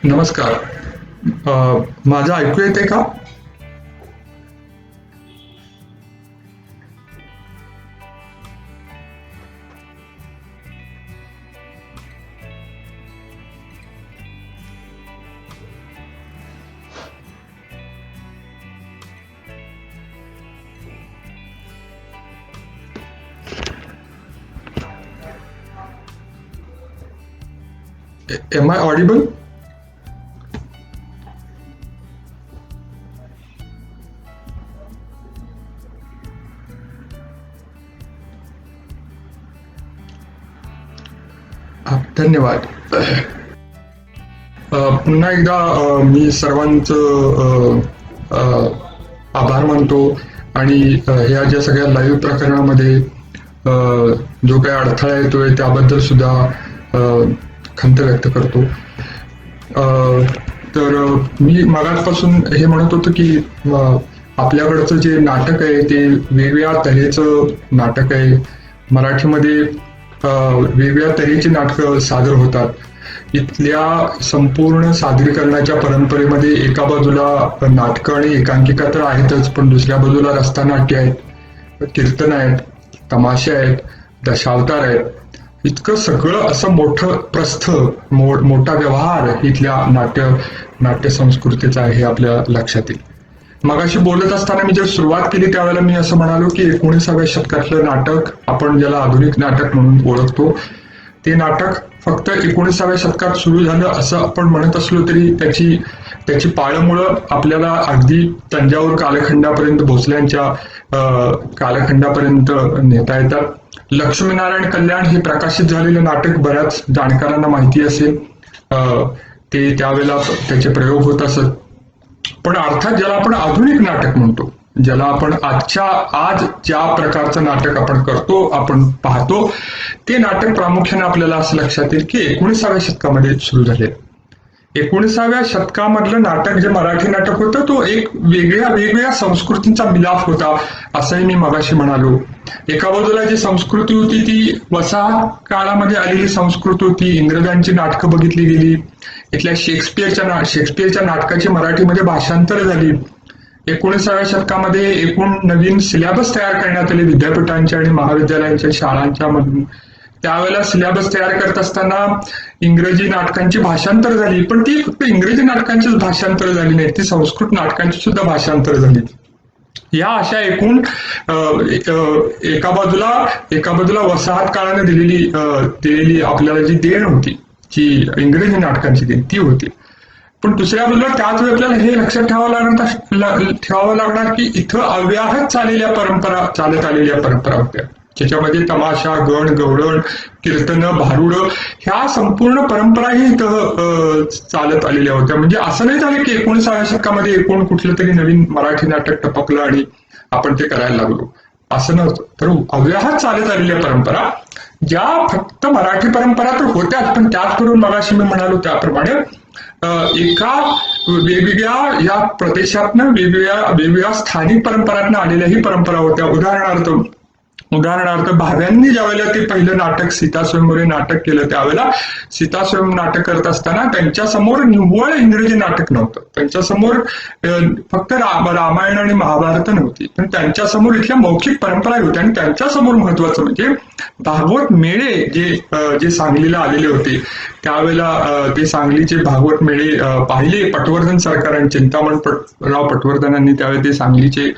नमस्कार. माझं ऐकू येते का? Am I audible? धन्यवाद. पुन्हा एकदा मी सर्वांचं आभार मानतो आणि ह्या ज्या सगळ्या लाईव्ह प्रकरणामध्ये जो काही अडथळा येतोय त्याबद्दल सुद्धा खंत व्यक्त करतो. तर मी मागासपासून हे म्हणत होतो की आपल्याकडचं जे नाटक आहे ते वेगवेगळ्या तऱ्हेचं नाटक आहे. मराठीमध्ये वेगवेगळ्या तऱ्हेची नाटकं सादर होतात. इथल्या संपूर्ण सादरीकरणाच्या परंपरेमध्ये एका बाजूला नाटकं आणि एकांकिका तर आहेतच, पण दुसऱ्या बाजूला रस्तानाट्य आहेत, कीर्तन आहेत, तमाशे आहेत, दशावतार आहेत. इतकं सगळं असं मोठं प्रस्थ, मोठा व्यवहार इथल्या नाट्य संस्कृतीचा आहे आपल्या लक्षात येईल. मगाशी बोलत असताना मी जेव्हा सुरुवात केली त्यावेळेला मी असं म्हणालो की 19व्या शतकातलं नाटक, आपण ज्याला आधुनिक नाटक म्हणून ओळखतो, ते नाटक फक्त 19व्या शतकात सुरू झालं असं आपण म्हणत असलो तरी त्याची पाळंमुळं आपल्याला अगदी तंजावर कालखंडापर्यंत, भोसल्यांच्या कालखंडापर्यंत नेता येतात. लक्ष्मीनारायण कल्याण हे प्रकाशित झालेलं नाटक बऱ्याच जाणकारांना माहिती असेल. ते त्यावेळेला त्याचे प्रयोग होत असत. पण अर्थात ज्याला आपण आधुनिक नाटक म्हणतो, ज्याला आपण आज ज्या प्रकारचं नाटक आपण करतो, आपण पाहतो, ते नाटक प्रामुख्याने आपल्याला असं लक्षात येईल की 19व्या शतकामध्ये सुरू झाले. 19व्या शतकामधलं नाटक जे मराठी नाटक होतं तो एक वेगवेगळ्या संस्कृतींचा मिलाफ होता असंही मी मगाशी म्हणालो. एका बाजूला जी संस्कृती होती ती वसाहत काळामध्ये आलेली संस्कृती होती. इंग्रजांची नाटकं बघितली गेली. इथल्या शेक्सपियरच्या नाटकाची मराठीमध्ये भाषांतर झाली. 19व्या शतकामध्ये एकूण नवीन सिलेबस तयार करण्यात आले विद्यापीठांच्या आणि महाविद्यालयांच्या शाळांच्या मधून. त्यावेळेला सिलेबस तयार करत असताना इंग्रजी नाटकांची भाषांतर झाली, पण ती फक्त इंग्रजी नाटकांचीच भाषांतर झाली नाही, ती संस्कृत नाटकांची सुद्धा भाषांतर झाली. या अशा एकूण एका बाजूला वसाहत काळाने दिलेली आपल्याला जी देण होती, जी इंग्रजी नाटकांची देण ती होती. पण दुसऱ्या बाजूला त्याच वेळी आपल्याला हे लक्षात ठेवावं लागणार की इथं अव्याहत चालत आलेल्या परंपरा होत्या, ज्याच्यामध्ये तमाशा, गण, गवळण, कीर्तनं, भारुड ह्या संपूर्ण परंपराही इथं चालत आलेल्या होत्या. म्हणजे असं नाही झालं की 19व्या शतकामध्ये एकूण कुठलं तरी नवीन मराठी नाटक टपकलं आणि आपण ते करायला लागलो, असं नव्हतं. तर अव्याहत चालत आलेल्या परंपरा, ज्या फक्त मराठी परंपरा तर होत्याच, पण त्याचबरोबर मगाशी मी म्हणालो त्याप्रमाणे एका वेगवेगळ्या या प्रदेशातनं वेगवेगळ्या स्थानिक परंपरातनं आलेल्याही परंपरा होत्या. उदाहरणार्थ भाव्यांनी ज्यावेळेला ते पहिलं नाटक सीता स्वयंवरे नाटक केलं, त्यावेळेला सीता स्वयं नाटक करत असताना त्यांच्यासमोर निव्वळ इंग्रजी नाटक नव्हतं. त्यांच्यासमोर फक्त रामायण आणि महाभारत नव्हती, पण त्यांच्यासमोर इथल्या मौखिक परंपरा होत्या. आणि त्यांच्यासमोर महत्वाचं म्हणजे भागवत मेळे जे सांगलीला आलेले होते, त्यावेळेला ते सांगलीचे भागवत मेळे पाहिले पटवर्धन सरकारांनी, चिंतामणराव पटवर्धनांनी त्यावेळेला ते सांगलीचे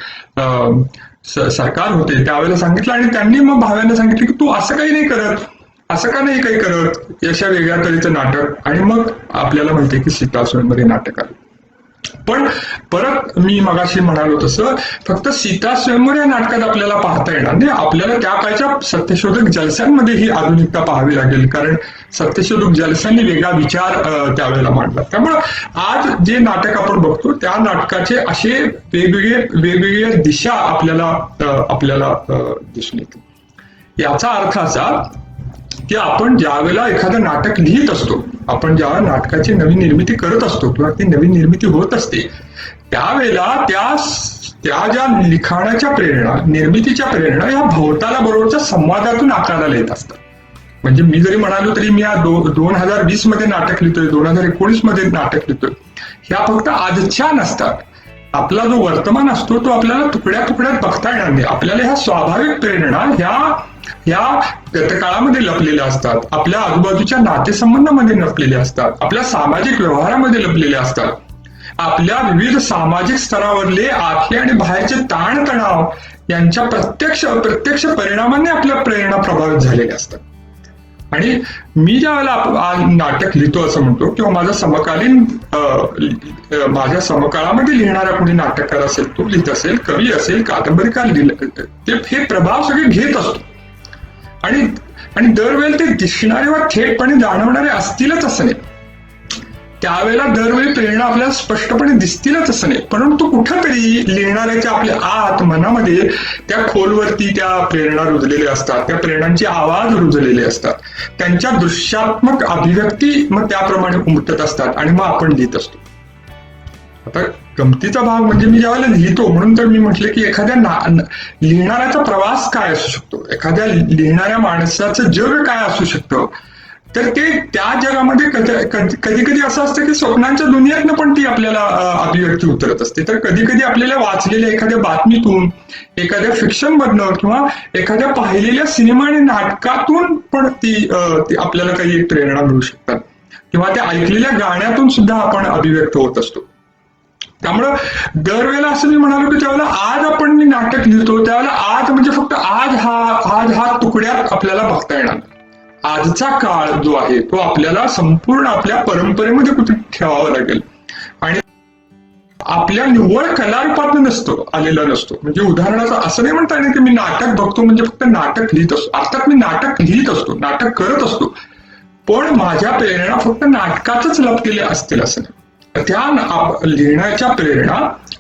सरकार होते, त्यावेळेला सांगितलं. आणि त्यांनी मग भाव्यांना सांगितलं की तू असं काही नाही करत, असं का नाही काही करत, अशा वेगळ्या तऱ्हेचं नाटक. आणि मग आपल्याला माहितीये की सीता स्वयंवरे नाटक आलं. पण परत मी मगाशी म्हणालो तसं फक्त सीता स्वयंवर या नाटकात आपल्याला पाहता येणार नाही, आपल्याला त्या काळच्या सत्यशोधक जलसांमध्ये ही आधुनिकता पाहावी लागेल, कारण सत्यशोधक जलसांनी वेगळा विचार त्यावेळेला मांडला. त्यामुळं आज जे नाटक आपण बघतो त्या नाटकाचे असे वेगवेगळ्या दिशा आपल्याला दिसून येतील. याचा अर्थ असा की आपण ज्यावेळेला एखादं नाटक लिहित असतो, आपण ज्या नाटकाची नवीन निर्मिती करत असतो किंवा ती नवीन निर्मिती होत असते, त्यावेळेला त्या ज्या लिखाणाच्या प्रेरणा, निर्मितीच्या प्रेरणा या भोवताला बरोबरच्या संवादातून आकाराला येत असतात. म्हणजे मी जरी म्हणालो तरी मी 2020 मध्ये नाटक लिहितोय, 2019 मध्ये नाटक लिहितोय, ह्या फक्त आजच्या नसतात. आपला जो वर्तमान असतो तो आपल्याला तुकड्या तुकड्यात बघता येणार नाही. आपल्याला ह्या स्वाभाविक प्रेरणा ह्या गतकाळामध्ये लपलेल्या असतात, आपल्या आजूबाजूच्या नातेसंबंधामध्ये लपलेल्या असतात, आपल्या सामाजिक व्यवहारामध्ये लपलेल्या असतात, आपल्या विविध सामाजिक स्तरावरले आतले आणि बाहेरचे ताणतणाव यांच्या प्रत्यक्ष अप्रत्यक्ष परिणामाने आपल्या प्रेरणा प्रभावित झालेल्या असतात. आणि मी ज्या वेळेला नाटक लिहितो असं म्हणतो, किंवा माझ्या समकाळामध्ये लिहिणारा कोणी नाटककार असेल, तो लिहित असेल, कवी असेल, कादंबरीकार लिहिलं, ते हे प्रभाव सगळे घेत असतो. आणि दरवेळेला ते दिसणारे व थेटपणे जाणवणारे असतीलच असं नाही. त्यावेळेला दरवेळी प्रेरणा आपल्याला स्पष्टपणे दिसतीलच असं नाही, परंतु कुठंतरी लिहिणाऱ्याच्या आपल्या आत मनामध्ये त्या खोलवरती त्या प्रेरणा रुजलेल्या असतात, त्या प्रेरणांचे आवाज रुजलेले असतात, त्यांच्या दृश्यात्मक अभिव्यक्ती मग त्याप्रमाणे उमटत असतात आणि मग आपण लिहित असतो. आता गमतीचा भाग म्हणजे मी ज्यावेळेला लिहितो, म्हणून तर मी म्हटलं की एखाद्या लिहिणाऱ्याचा प्रवास काय असू शकतो, एखाद्या लिहिणाऱ्या माणसाचं जग काय असू शकतं, तर ते त्या जगामध्ये कधी कधी असं असतं की स्वप्नांच्या दुनियेतनं पण ती आपल्याला अभिव्यक्ती उतरत असते. तर कधी कधी आपल्याला वाचलेल्या एखाद्या बातमीतून, एखाद्या फिक्शन मधनं, किंवा एखाद्या पाहिलेल्या सिनेमा आणि नाटकातून पण ती आपल्याला काही एक प्रेरणा मिळू शकतात, किंवा त्या ऐकलेल्या गाण्यातून सुद्धा आपण अभिव्यक्त होत असतो. त्यामुळं दरवेळेला असं मी म्हणालो की त्यावेळेला आज आपण मी नाटक लिहितो, त्यावेळेला आज म्हणजे फक्त आज हा तुकड्यात आपल्याला बघता येणार. आजचा काळ जो आहे तो आपल्याला संपूर्ण आपल्या परंपरेमध्ये कुठे ठेवावा लागेल, आणि आपल्या निव्वळ कलारूपात आलेला नसतो. म्हणजे उदाहरणाचं असं नाही म्हणता येईल की मी नाटक बघतो म्हणजे फक्त नाटक लिहित असतो. अर्थात मी नाटक लिहित असतो, नाटक करत असतो, पण माझ्या प्रेरणा फक्त नाटकातच लपलेल्या असतील असं नाही. त्या लिहिण्याच्या प्रेरणा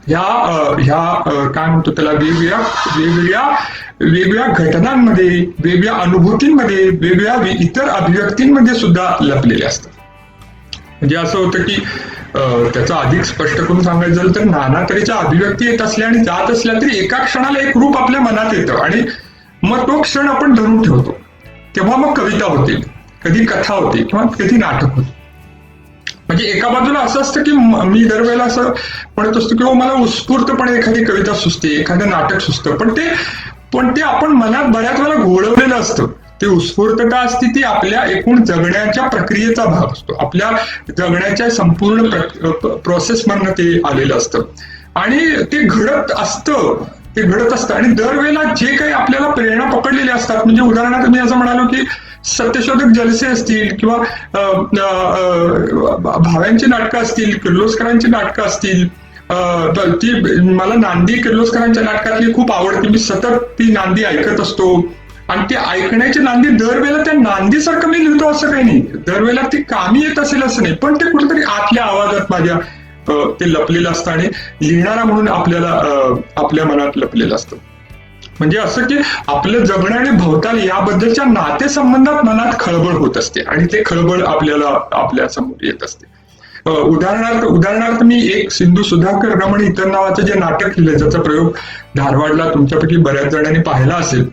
ह्या काय म्हणतो त्याला, वेगवेगळ्या घटनांमध्ये, वेगवेगळ्या अनुभूतींमध्ये, वेगवेगळ्या इतर अभिव्यक्तींमध्ये सुद्धा लपलेले असतात. म्हणजे असं होतं की त्याचं अधिक स्पष्ट करून सांगायचं झालं तर, नाना तऱ्हेच्या अभिव्यक्ती येत असल्या आणि जात असल्या तरी एका क्षणाला एक रूप आपल्या मनात येतं, आणि मग तो क्षण आपण धरून ठेवतो. तेव्हा मग कविता होते, कधी कथा होते, किंवा कधी नाटक होते. म्हणजे एका बाजूला असं असतं की मी दरवेळेला असं म्हणत असतो की मला उत्स्फूर्तपणे एखादी कविता सुचते, एखादं नाटक सुचतं, पण ते आपण मनात बऱ्याच वेळा घोळवलेलं असतं. ती उत्स्फूर्तता असते ती आपल्या एकूण जगण्याच्या प्रक्रियेचा भाग असतो, आपल्या जगण्याच्या संपूर्ण प्रोसेस मधनं ते आलेलं असतं, आणि ते घडत असतं. आणि दरवेळेला जे काही आपल्याला प्रेरणा पकडलेल्या असतात, म्हणजे उदाहरणार्थ मी असं म्हणालो की सत्यशोधक जलसे असतील, किंवा भाव्यांची नाटकं असतील, किर्लोस्करांची नाटकं असतील, ती मला नांदी किर्लोस्करांच्या नाटकातली खूप आवडते. मी सतत ती नांदी ऐकत असतो, आणि ती ऐकण्याची नांदी दरवेळेला त्या नांदीसारखं मी लिहितो असं काही नाही, दरवेळेला ती कामी येत असेल असं नाही, पण ते कुठेतरी आतल्या आवाजात माझ्या ते लपलेलं असतं, आणि लिहिणारा म्हणून आपल्या मनात लपलेलं असतं. म्हणजे असं की आपलं जगणं आणि भोवताली याबद्दलच्या नातेसंबंधात मनात खळबळ होत असते, आणि ते खळबळ आपल्या समोर येत असते. उदाहरणार्थ मी एक सिंधू सुधाकर रमण इतर नावाचं जे नाटक लिहिलं, ज्याचा प्रयोग धारवाडला तुमच्यापैकी बऱ्याच जणांनी पाहिला असेल,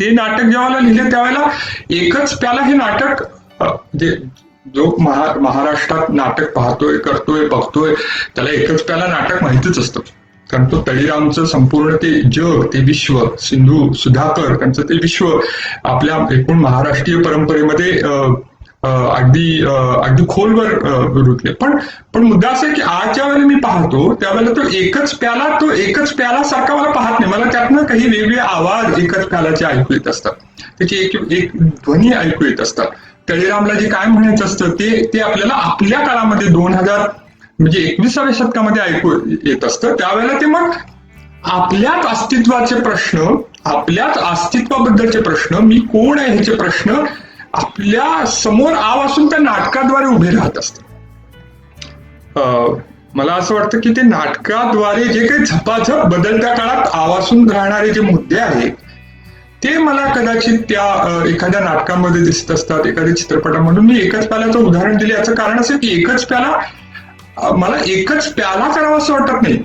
ते नाटक जेव्हा लिहिले त्यावेळेला एकच प्याला हे नाटक, जे जो महाराष्ट्रात नाटक पाहतोय, करतोय, बघतोय, त्याला एकच प्याला नाटक माहितीच असतं. कारण तो तळीरामचं संपूर्ण ते जग, ते विश्व, सिंधू सुधाकर त्यांचं ते विश्व आपल्या एकूण महाराष्ट्रीय परंपरेमध्ये अगदी खोलवर रुजले. पण मुद्दा असा आहे की आज ज्या वेळेला मी पाहतो त्यावेळेला तो एकच प्याला सारखा मला पाहत नाही, मला त्यातनं काही वेगवेगळे आवाज एकच प्यालाचे ऐकू येत असतात, त्याची एक ध्वनी ऐकू येत असतात. तळीरामला जे काय म्हणायचं असतं ते आपल्याला आपल्या काळामध्ये 2000 म्हणजे 21व्या शतकामध्ये ऐकू येत असतं. त्यावेळेला ते मग आपल्याच अस्तित्वाचे प्रश्न, आपल्याच अस्तित्वाबद्दलचे प्रश्न, मी कोण आहे ह्याचे प्रश्न आपल्या समोर आवासून त्या नाटकाद्वारे उभे राहत असतात. मला असं वाटतं की ते नाटकाद्वारे जे काही झपाझप बदलत्या काळात आवासून राहणारे जे मुद्दे आहेत ते मला कदाचित त्या एखाद्या नाटकामध्ये दिसत असतात, एखाद्या चित्रपटामधून. मी एकच प्याल्याचं उदाहरण दिले, याचं कारण असं की मला एकच प्याला करावा असं वाटत नाही,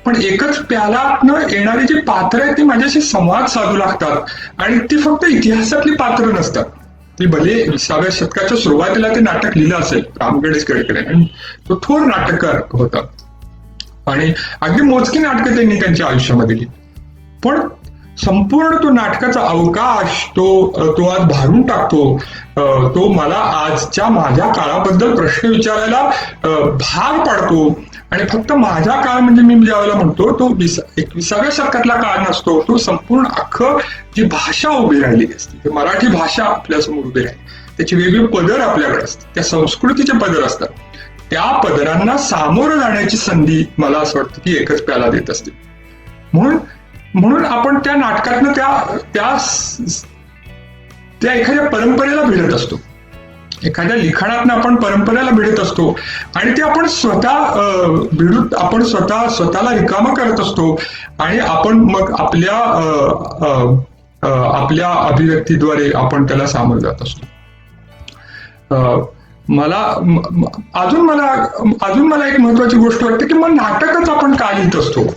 पण एकच प्यालातनं येणारी जी पात्र आहेत ती माझ्याशी संवाद साधू लागतात, आणि ती फक्त इतिहासातली पात्र नसतात, ती भले 20व्या शतकाच्या सुरुवातीला ते नाटक लिहिलं असेल राम गणेश गडकरी, आणि तो थोर नाटककार होता आणि अगदी मोजकी नाटकं त्यांनी त्यांच्या आयुष्यामध्ये लिहिली. पण संपूर्ण तो नाटकाचा अवकाश तो आज भारून टाकतो. तो मला आजच्या माझ्या काळाबद्दल प्रश्न विचारायला भाग पाडतो. आणि फक्त माझा काळ म्हणजे मी ज्यावेळेला म्हणतो तो 21व्या शतकातला काळ नसतो, तो संपूर्ण अख्खं जी भाषा उभी राहिलेली असते, मराठी भाषा आपल्यासमोर उभी राहिली, त्याचे वेगवेगळे पदर आपल्याकडे असतात, त्या संस्कृतीचे पदर असतात. त्या पदरांना सामोरं जाण्याची संधी मला असं वाटतं की एकच प्याला देत असते. म्हणून आपण त्या नाटकातनं त्या एखाद्या परंपरेला भिडत असतो, एखाद्या लिखाणातनं आपण परंपरेला भिडत असतो आणि ते आपण आपण स्वतःला रिकामं करत असतो आणि आपण मग आपल्या अभिव्यक्तीद्वारे आपण त्याला सामोरं जात असतो. अजून मला एक महत्वाची गोष्ट वाटते की मग नाटकच आपण का लिहित असतो,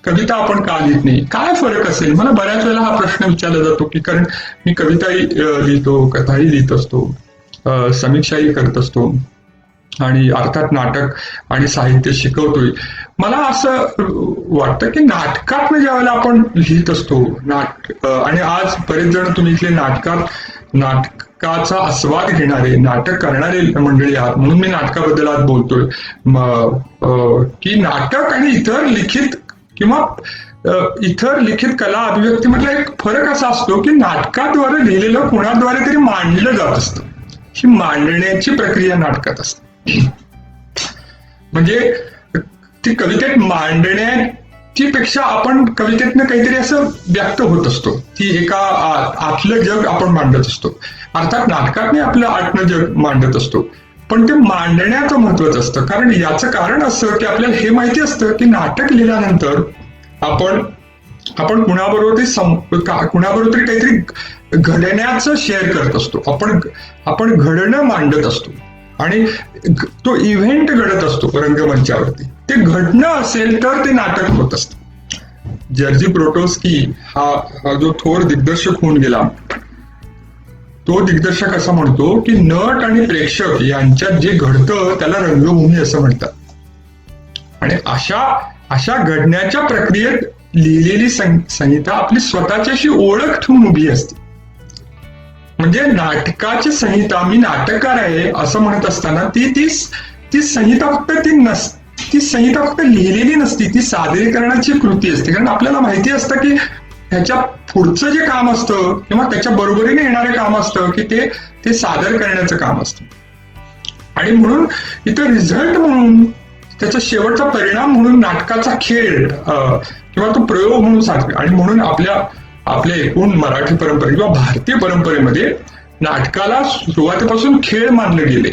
कविता आपण का लिहित नाही, काय फरक असेल? मला बऱ्याच वेळेला हा प्रश्न विचारला जातो की कारण मी कविताही लिहितो, कथाही लिहित असतो, समीक्षाही करत असतो आणि अर्थात नाटक आणि साहित्य शिकवतोय. मला असं वाटतं की नाटकात ज्यावेळेला आपण लिहित असतो आणि आज बरेच जण तुम्ही इथले नाटकाचा आस्वाद घेणारे, नाटक करणारे मंडळी आहात, म्हणून मी नाटकाबद्दल आज बोलतोय की नाटक आणि इतर लिखित कला अभिव्यक्तीमधला एक फरक असा असतो की नाटकाद्वारे लिहिलेलं कुणाद्वारे तरी मांडलं जात असतं. ही मांडण्याची प्रक्रिया नाटकात असते. म्हणजे ती कवितेत मांडण्याची पेक्षा आपण कवितेतनं काहीतरी असं व्यक्त होत असतो, ती एका आतलं जग आपण मांडत असतो. अर्थात नाटकातने आपलं आतलं जग मांडत असतो, पण ते मांडण्याचं महत्वाचं असतं. कारण याचं कारण असं की आपल्याला हे माहिती असतं की नाटक लिहिल्यानंतर आपण कुणाबरोबर तरी काहीतरी घडण्याचं शेअर करत असतो, आपण घडणं मांडत असतो आणि तो इव्हेंट घडत असतो रंगमंचावरती. ते घडणं असेल तर ते नाटक होत असतं. जर्जी ब्रोटोस्की हा जो थोर दिग्दर्शक होऊन गेला, तो दिग्दर्शक असं म्हणतो की नट आणि प्रेक्षक यांच्यात जे घडतं त्याला रंगभूमी असं म्हणतात. आणि अशा घडण्याच्या प्रक्रियेत लिहिलेली संहिता आपली स्वतःची अशी ओळख ठेवून उभी असते. म्हणजे नाटकाची संहिता, मी नाटककार आहे असं म्हणत असताना ती संहिता फक्त लिहिलेली नसती, ती सादरीकरणाची कृती असते. कारण आपल्याला माहिती असतं की ह्याच्या पुढचं जे काम असतं किंवा त्याच्या बरोबरीने येणारे काम असतं की ते सादर करण्याचं काम असतं. आणि म्हणून इथं रिझल्ट म्हणून, त्याचा शेवटचा परिणाम म्हणून नाटकाचा खेळ किंवा तो प्रयोग म्हणून साजरा. आणि म्हणून आपल्या एकूण मराठी परंपरे किंवा भारतीय परंपरेमध्ये नाटकाला सुरुवातीपासून खेळ मानले गेले.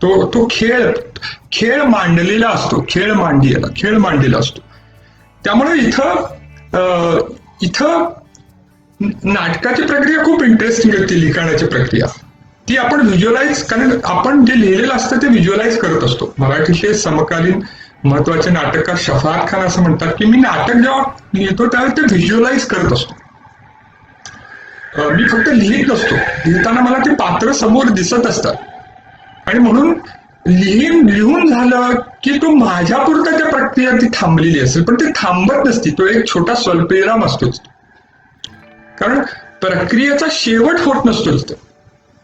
तो खेळ मांडलेला असतो, खेळ मांडलेला असतो. त्यामुळे इथं नाटकाची प्रक्रिया खूप इंटरेस्टिंग असते. लिखाणाची प्रक्रिया ती आपण व्हिज्युअलाइज, कारण आपण जे लिहिलेलं असतं ते व्हिज्युअलाइज करत असतो. मराठीचे समकालीन महत्वाचे नाटककार शफाअत खान असं म्हणतात की मी नाटक जेव्हा लिहितो त्यावेळेस ते व्हिज्युअलाइज करत असतो, मी फक्त लिहित नसतो. लिहिताना मला ते पात्र समोर दिसत असतात आणि म्हणून लिहून झालं की तो माझ्यापुरता त्या प्रक्रिया ती थांबलेली असेल, पण ती थांबत नसती. तो एक छोटा स्वल्पविराम असतोच, कारण प्रक्रियेचा शेवट होत नसतोच.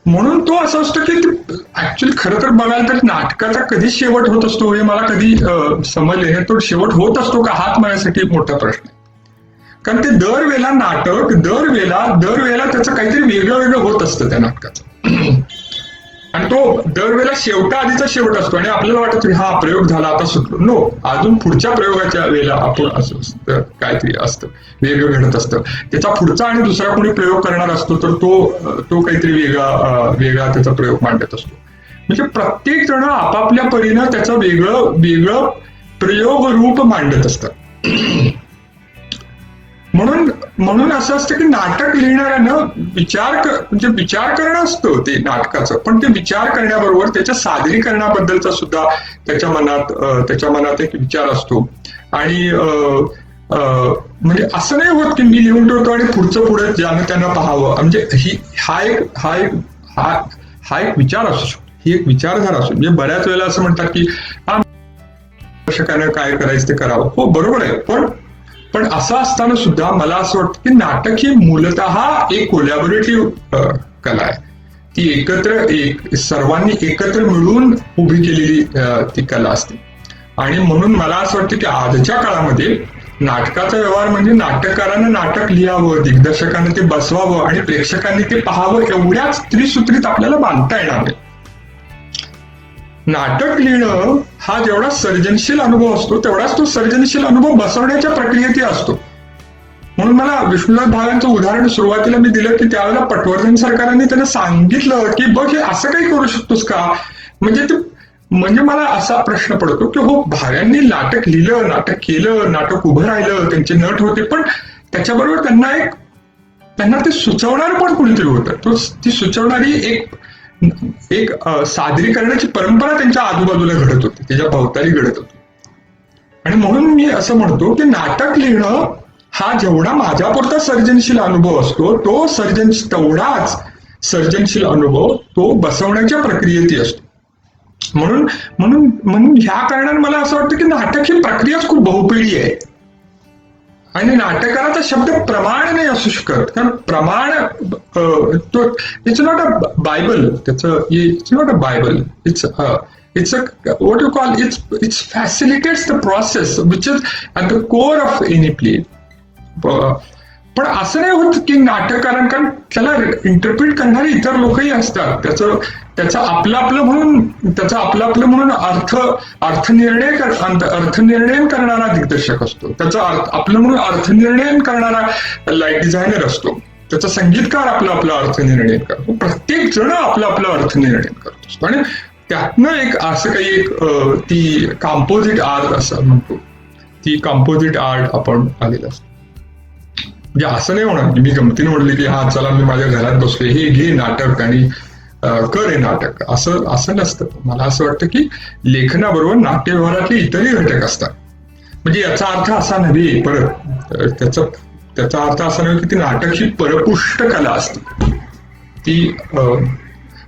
म्हणून तो असं असतो की ऍक्च्युअली खरं तर बघायला तर नाटकाचा कधी शेवट होत असतो हे मला कधी समजले नाही. तो शेवट होत असतो का हाच माझ्यासाठी मोठा प्रश्न आहे. कारण ते दरवेळेला त्याचं काहीतरी वेगळं होत असतं त्या नाटकाचं. आणि तो दरवेळेला आधीचा शेवट असतो आणि आपल्याला वाटतं की हा प्रयोग झाला आता सुटलो. नो, अजून पुढच्या प्रयोगाच्या वेळेला आपण असं काहीतरी असतं, वेगळं घडत असतं. त्याचा पुढचा आणि दुसरा कोणी प्रयोग करणार असतो तर तो काहीतरी वेगळा त्याचा प्रयोग मांडत असतो. म्हणजे प्रत्येक जण आपापल्या परीनं त्याचं वेगळं प्रयोग रूप मांडत असतात. म्हणून असं असतं की नाटक लिहिणाऱ्यानं विचार करणं असतं ते नाटकाचं, पण ते विचार करण्याबरोबर त्याच्या सादरीकरणाबद्दलचा सुद्धा त्याच्या मनात एक विचार असतो. आणि म्हणजे असं नाही होत की मी लिहून ठेवतो आणि पुढचं पुढे ज्यानं त्यांना पाहावं. म्हणजे हा एक विचार असू शकतो, ही एक विचारधारा असू. म्हणजे बऱ्याच वेळेला असं म्हणतात की दर्शकानं काय करायचं ते करावं. हो, बरोबर आहे. पण असं असताना सुद्धा मला असं वाटतं की नाटक ही मूलतः एक कोलॅबोरेटिव्ह कला आहे. ती सर्वांनी एकत्र मिळून उभी केलेली ती कला असते. आणि म्हणून मला असं वाटतं की आजच्या काळामध्ये नाटकाचा व्यवहार म्हणजे नाटककारानं नाटक लिहावं, दिग्दर्शकानं ते बसवावं आणि प्रेक्षकांनी ते पाहावं एवढ्याच त्रिसूत्रीत आपल्याला बांधता येणार नाही. नाटक लिहिणं हा जेवढा सर्जनशील अनुभव असतो तेवढाच तो सर्जनशील अनुभव बसवण्याच्या प्रक्रियेतही असतो. म्हणून मला विष्णुनाथ भावेंचं उदाहरण सुरुवातीला मी दिलं की त्यावेळेला पटवर्धन सरकारांनी त्यांना सांगितलं की बघ हे असं काही करू शकतोस का. म्हणजे मला असा प्रश्न पडतो की हो, भाव्यांनी नाटक लिहिलं, नाटक केलं, नाटक उभं राहिलं, त्यांचे नट होते, पण त्याच्याबरोबर त्यांना ते सुचवणार पण कुणीतरी होतं. ती सुचवणारी एक सादरीकरणाची परंपरा त्यांच्या आजूबाजूला घडत होती, त्याच्या भोवताली घडत होती. आणि म्हणून मी असं म्हणतो की नाटक लिहिणं हा जेवढा माझ्यापुरता सर्जनशील अनुभव असतो तेवढाच सर्जनशील अनुभव तो बसवण्याच्या प्रक्रियेतही असतो. म्हणून ह्या कारणाने मला असं वाटतं की नाटक ही प्रक्रियाच खूप बहुपेडी आहे. आणि नाटकाचा शब्द प्रमाण नाही असू शकत, कारण प्रमाण तो it's not a Bible. It's not a Bible. It's what you call it facilitates the process which is at the core of any play. पण असं नाही होत की नाटककारांना, कारण त्याला इंटरप्रिट करणारे इतर लोकही असतात. त्याचं आपलं म्हणून अर्थनिर्णय करणारा दिग्दर्शक असतो, त्याचा आपलं म्हणून अर्थनिर्णय करणारा लाईट डिझायनर असतो, त्याचा संगीतकार आपला अर्थनिर्णय करतो. प्रत्येक जण आपला अर्थनिर्णय करत असतो. आणि त्यातनं एक ती कॉम्पोजिट आर्ट असं म्हणतो, ती कॉम्पोजिट आर्ट आपण आलेलं असतो. म्हणजे असं नाही होणार की मी गमतीने म्हणले की हा चला मी माझ्या घरात बसले, हे घे नाटक आणि कर हे नाटक, असं नसतं. मला असं वाटतं की लेखनाबरोबर नाट्य व्यवहारातले इतरही घटक असतात. म्हणजे याचा अर्थ असा नव्हे, परत त्याचा अर्थ असा नव्हे की ती नाटक ही परपुष्ट कला असते. ती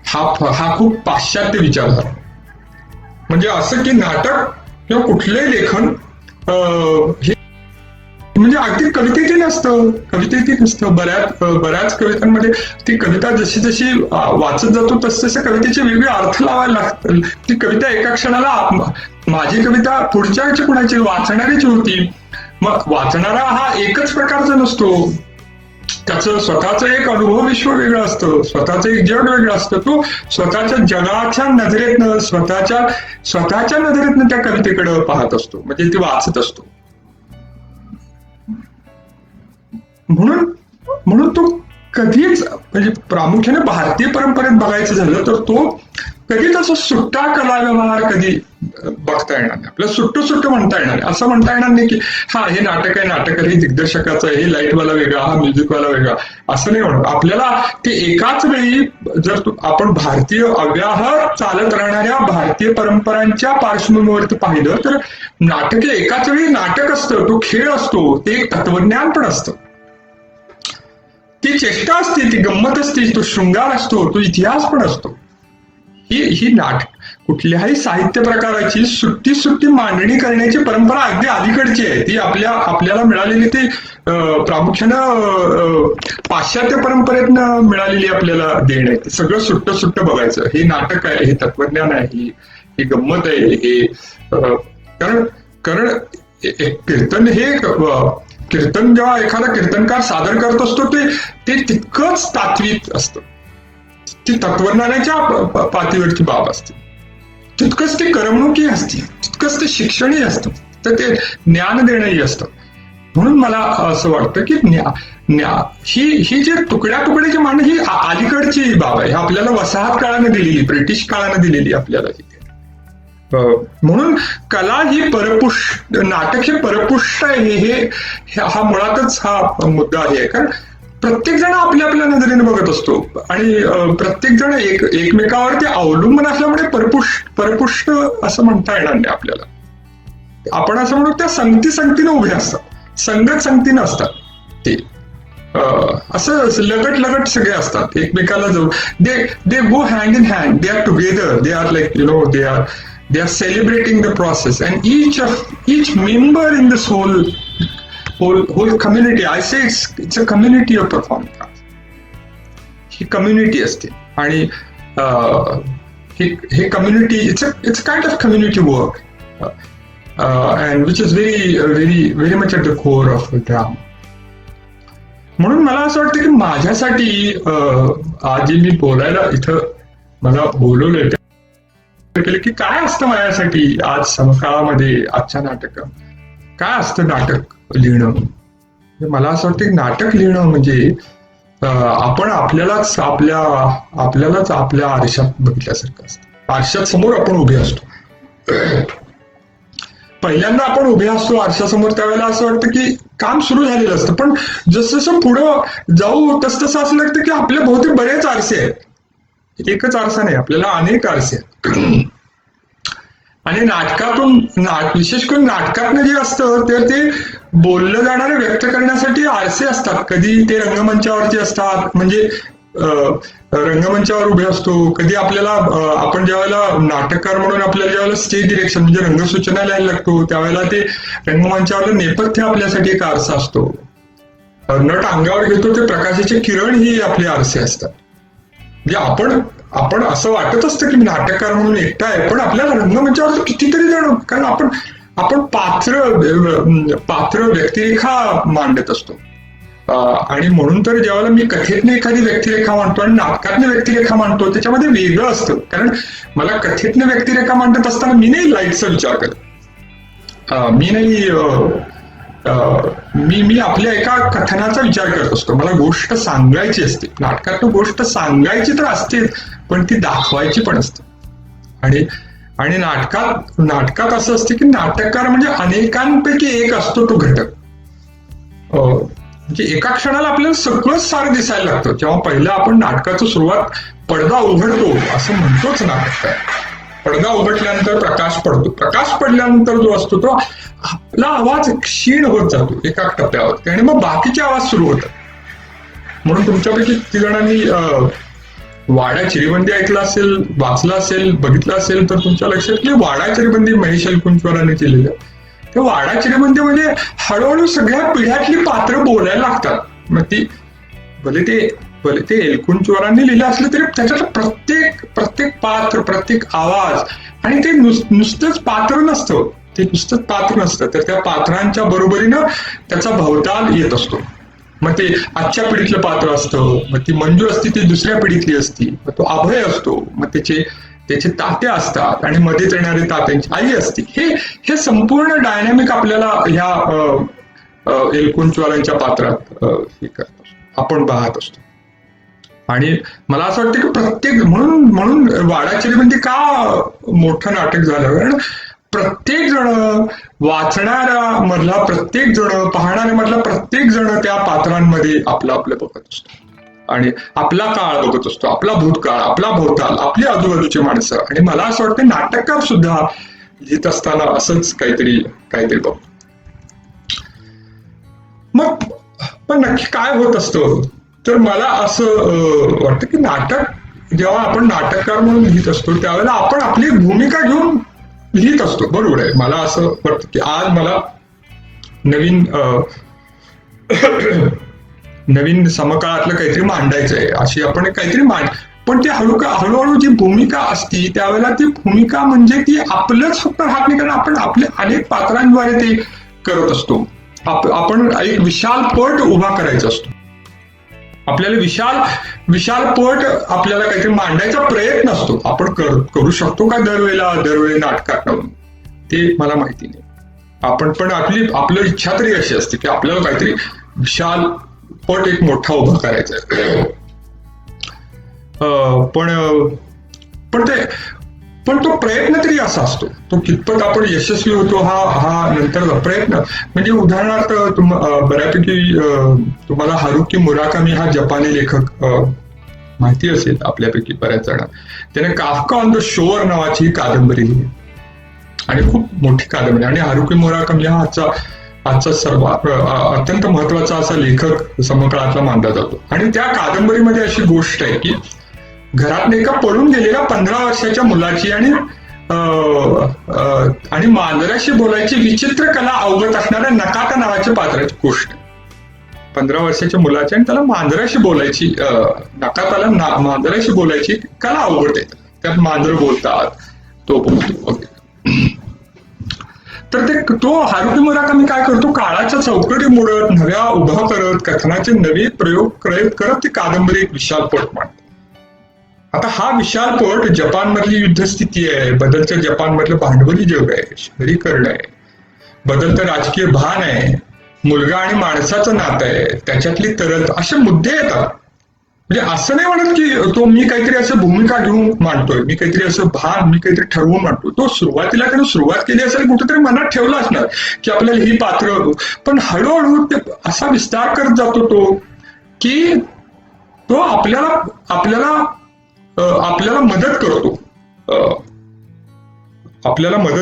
हा खूप पाश्चात्य विचारधारा. म्हणजे असं की नाटक किंवा कुठलंही लेखन हे म्हणजे अगदी कवितेची नसतं. बऱ्याच कवितांमध्ये ती कविता जशी वाचत जातो तसे कवितेचे वेगळे अर्थ लावायला लागतात. ती कविता एका क्षणाला माझी कविता पुढच्या कुणाची वाचणारीची होती. मग वाचणारा हा एकच प्रकारचा नसतो, त्याचं स्वतःचं एक अनुभव विश्व वेगळं असतं, स्वतःचं एक जग वेगळं असतं. तो स्वतःच्या जगाच्या नजरेतनं स्वतःच्या नजरेतनं त्या कवितेकडे पाहत असतो, म्हणजे ती वाचत असतो. म्हणून तो कधीच, म्हणजे प्रामुख्याने भारतीय परंपरेत बघायचं झालं तर तो कधीच असं सुट्टा कला व्यवहार कधी बघता येणार नाही. आपल्याला सुट्ट म्हणता येणार नाही. असं म्हणता येणार नाही की हा हे नाटक आहे, नाटक हे दिग्दर्शकाचं आहे, हे लाईटवाला वेगळा, हा म्युझिकवाला वेगळा, असं नाही होणार. आपल्याला ते एकाच वेळी जर आपण भारतीय अव्याहत चालत राहणाऱ्या भारतीय परंपरांच्या पार्श्वभूमीवरती पाहिलं तर नाटक हे एकाच वेळी नाटक असतं, तो खेळ असतो, ते एक तत्वज्ञान पण असतं, ती चेष्टा असते, ती गंमत असते, तो शृंगार असतो, तो इतिहास पण असतो. ही नाटक कुठल्याही साहित्य प्रकाराची सुट्टी मांडणी करण्याची परंपरा अगदी अलीकडची आहे. ती आपल्याला मिळालेली ती प्रामुख्यानं पाश्चात्य परंपरेतनं मिळालेली आपल्याला देण आहे. सगळं सुट्ट बघायचं, हे नाटक आहे, हे तत्वज्ञान आहे, ही गंमत आहे, हे कारण कीर्तन जेव्हा एखादा कीर्तनकार सादर करत असतो ते तितकंच तात्विक असतं, ती तत्वज्ञानाच्या पातळीवरची बाब असते, तितकंच ती करमणुकी असते, तितकंच ते शिक्षणही असतं, तर ते ज्ञान देणंही असतं. म्हणून मला असं वाटतं की ही जे तुकड्याची मांडणी ही अलीकडची बाब आहे. आपल्याला वसाहत काळाने दिलेली, ब्रिटिश काळाने दिलेली आपल्याला. म्हणून कला ही नाटक हे परपुष्ट आहे, हा मुळातच हा मुद्दा आहे. कारण प्रत्येक जण आपल्या नजरेने बघत असतो आणि प्रत्येक जण एकमेकावरती अवलंबून असल्यामुळे परपुष्ट असं म्हणता येणार नाही आपल्याला. आपण असं म्हणू त्या संगतीने उभे असतात. संगत संगतीनं असतात ते. असं लगट लगट सगळे असतात एकमेकाला जाऊ. They go hand in hand, they are together, they are like they are celebrating the process, and each member in this whole community, I say it's a community of performing arts. He community असते आणि हे community it's kind of community work, and which is very much at the core of drama. म्हणून मला असं वाटतं की माझ्यासाठी आज जे मी बोलायला इथं मला बोलवलंय केलं की काय असतं माझ्यासाठी आज समकाळामध्ये आजच्या नाटकात काय असतं नाटक लिहिणं. मला असं वाटतं की नाटक लिहिणं म्हणजे आपण आपल्यालाच आपल्या आरशात बघितल्यासारखं असतं. आरशात समोर आपण उभे असतो, पहिल्यांदा आपण उभे असतो आरशासमोर, त्यावेळेला असं वाटतं की काम सुरू झालेलं असतं, पण जसं पुढं जाऊ तसं असं लागतं की आपल्या भोवती बरेच आरसे आहेत, एकच आरसा नाही, आपल्याला अनेक आरसे आहेत. आणि नाटकातून विशेष करून नाटकातनं जे असतं तर ते बोललं जाणारे व्यक्त करण्यासाठी आरसे असतात. कधी ते रंगमंचावरती असतात, म्हणजे रंगमंचावर उभे असतो, कधी आपल्याला आपण ज्यावेळेला नाटककार म्हणून आपल्याला ज्यावेळेला स्टेज डिरेक्शन म्हणजे रंगसूचना लिहायला लागतो त्यावेळेला ते रंगमंचावरलं नेपथ्य आपल्यासाठी एक आरसा असतो. नट अंगावर घेतो ते प्रकाशाचे किरण ही आपले आरसे असतात. म्हणजे आपण असं वाटत असतं की मी नाटककार म्हणून एकटा आहे, पण आपल्याला रंगमंचावर कितीतरी जण, कारण आपण पात्र व्यक्तिरेखा मांडत असतो. आणि म्हणून तर ज्यावेळेला मी कथेतनं एखादी व्यक्तिरेखा मांडतो आणि नाटकातनं व्यक्तिरेखा मांडतो त्याच्यामध्ये वेगळं असतं. कारण मला कथेतनं व्यक्तिरेखा मांडत असताना मी नाही लाईटचा विचार करत, मी आपल्या एका कथनाचा विचार करत असतो. मला गोष्ट सांगायची असते, नाटकात गोष्ट सांगायची तर असतेच, पण ती दाखवायची पण असते. आणि नाटकात असं असते की नाटककार म्हणजे अनेकांपैकी एक असतो तो घटक. म्हणजे एका क्षणाला आपल्याला सगळंच सारं दिसायला लागतं. जेव्हा पहिलं आपण नाटकाचं सुरुवात पडदा उघडतो असं म्हणतोच नाटककार, पडदा उघडल्यानंतर प्रकाश पडतो, प्रकाश पडल्यानंतर जो असतो तो आपला आवाज क्षीण होत जातो एका टप्प्यावरती आणि मग बाकीचे आवाज सुरू होतात. म्हणून तुमच्यापैकी किती जणांनी वाडा चिरीबंदी ऐकला असेल, वाचला असेल, बघितलं असेल तर तुमच्या लक्षात की वाडा चिरीबंदी महेश एलकुंचवारांनी केलेलं. ते वाडा चिरीबंदी म्हणजे हळूहळू सगळ्या पिढ्यातली पात्र बोलायला लागतात. मग ती भले ते एलकुंचवारांनी लिहिलं असलं तरी त्याच्यात प्रत्येक पात्र, प्रत्येक आवाज, आणि ते नुसतंच पात्र नसतं, तर त्या पात्रांच्या बरोबरीनं त्याचा भवताल येत असतो. मग ते आजच्या पिढीतलं पात्र असतं, मग ती मंजू असती ती दुसऱ्या पिढीतली असती, मग तो अभय असतो, मग त्याचे तात्या असतात आणि मध्येच येणारी तात्यांची आई असते. हे संपूर्ण डायनॅमिक आपल्याला ह्या एलकुंचवारांच्या पात्रात आपण पाहत असतो. आणि मला असं वाटतं की प्रत्येक म्हणून वाडा चिरीबंदी का मोठं नाटक झालं, कारण प्रत्येक जण, वाचणारा मधला प्रत्येक जण, पाहणाऱ्या मधला प्रत्येक जण त्या पात्रांमध्ये आपलं बघत असतो आणि आपला काळ बघत असतो, आपला भूतकाळ, आपला भोवताल, आपली आजूबाजूची माणसं. आणि मला असं वाटतं नाटककार सुद्धा लिहित असताना असंच काहीतरी बघतो. मग पण नक्की काय होत असतं, तर मला असं वाटतं की नाटक जेव्हा आपण नाटककार म्हणून लिहित असतो त्यावेळेला आपण आपली भूमिका घेऊन लिहित असतो. बरोबर आहे. मला असं वाटतं की आज मला नवीन समकाळातलं काहीतरी मांडायचं आहे, अशी आपण काहीतरी पण ते हळूहळू जी भूमिका असती त्यावेळेला ती भूमिका म्हणजे ती आपलंच फक्त राहत नाही, कारण आपण आपल्या अनेक पात्रांद्वारे ते करत असतो. आपण एक विशाल पट उभा करायचा असतो. आपल्याला विशाल पट आपल्याला काहीतरी मांडायचा प्रयत्न असतो. आपण करू शकतो का दरवेळी नाटकात ते मला माहिती नाही. आपण पण आपली इच्छा तरी अशी असते की आपल्याला काहीतरी विशाल पट एक मोठा उभा करायचा आहे. पण तो प्रयत्न तरी असा असतो. तो कितपत आपण यशस्वी होतो हा नंतरचा प्रयत्न. म्हणजे उदाहरणार्थ बऱ्यापैकी तुम्हाला हारुकी मुराकामी हा जपानी लेखक माहिती असेल आपल्यापैकी बऱ्याच जणांना. त्याने काफ्का ऑन द शोअर नावाची कादंबरी लिहिली आणि खूप मोठी कादंबरी. आणि हारुकी मुराकामी हा आजचा अत्यंत महत्वाचा असा लेखक समकाळातला मानला जातो. आणि त्या कादंबरीमध्ये अशी गोष्ट आहे की घरात एका पळून गेलेल्या 15 वर्षाच्या मुलाची आणि मांजराशी बोलायची विचित्र कला अवगत असणाऱ्या नकाता नावाच्या पात्राची गोष्ट. 15 वर्षाच्या मुलाची आणि त्याला मांजराशी बोलायची नकाताला मांजराशी बोलायची कला अवगत आहे. त्यात मांजर बोलतात, तो बोलतो वगैरे. तर तो हारुकी मुराकामी काय करतो, काळाच्या चौकटी मोडत, नव्या उभा करत, कथनाचे नवे प्रयोग करत ती कादंबरी एक विशाल पट मांडते. आता हा विशाल पट जपानमधली युद्धस्थिती आहे, बदलत्या जपानमधलं भांडवली जग आहे, शहरीकरण आहे, बदलतं राजकीय भान आहे, मुलगा आणि माणसाचं नातं आहे, त्याच्यातली तरल, असे मुद्दे येतात. म्हणजे असं नाही म्हणत की तो मी काहीतरी असं भूमिका घेऊन मांडतोय, मी काहीतरी असं भान, मी काहीतरी ठरवून मांडतोय. तो सुरुवातीला त्यानं सुरुवात केली असेल, कुठेतरी मनात ठेवलं असणार की आपल्याला ही पात्र, पण हळूहळू ते असा विस्तार करत जातो तो की तो आपल्याला मदत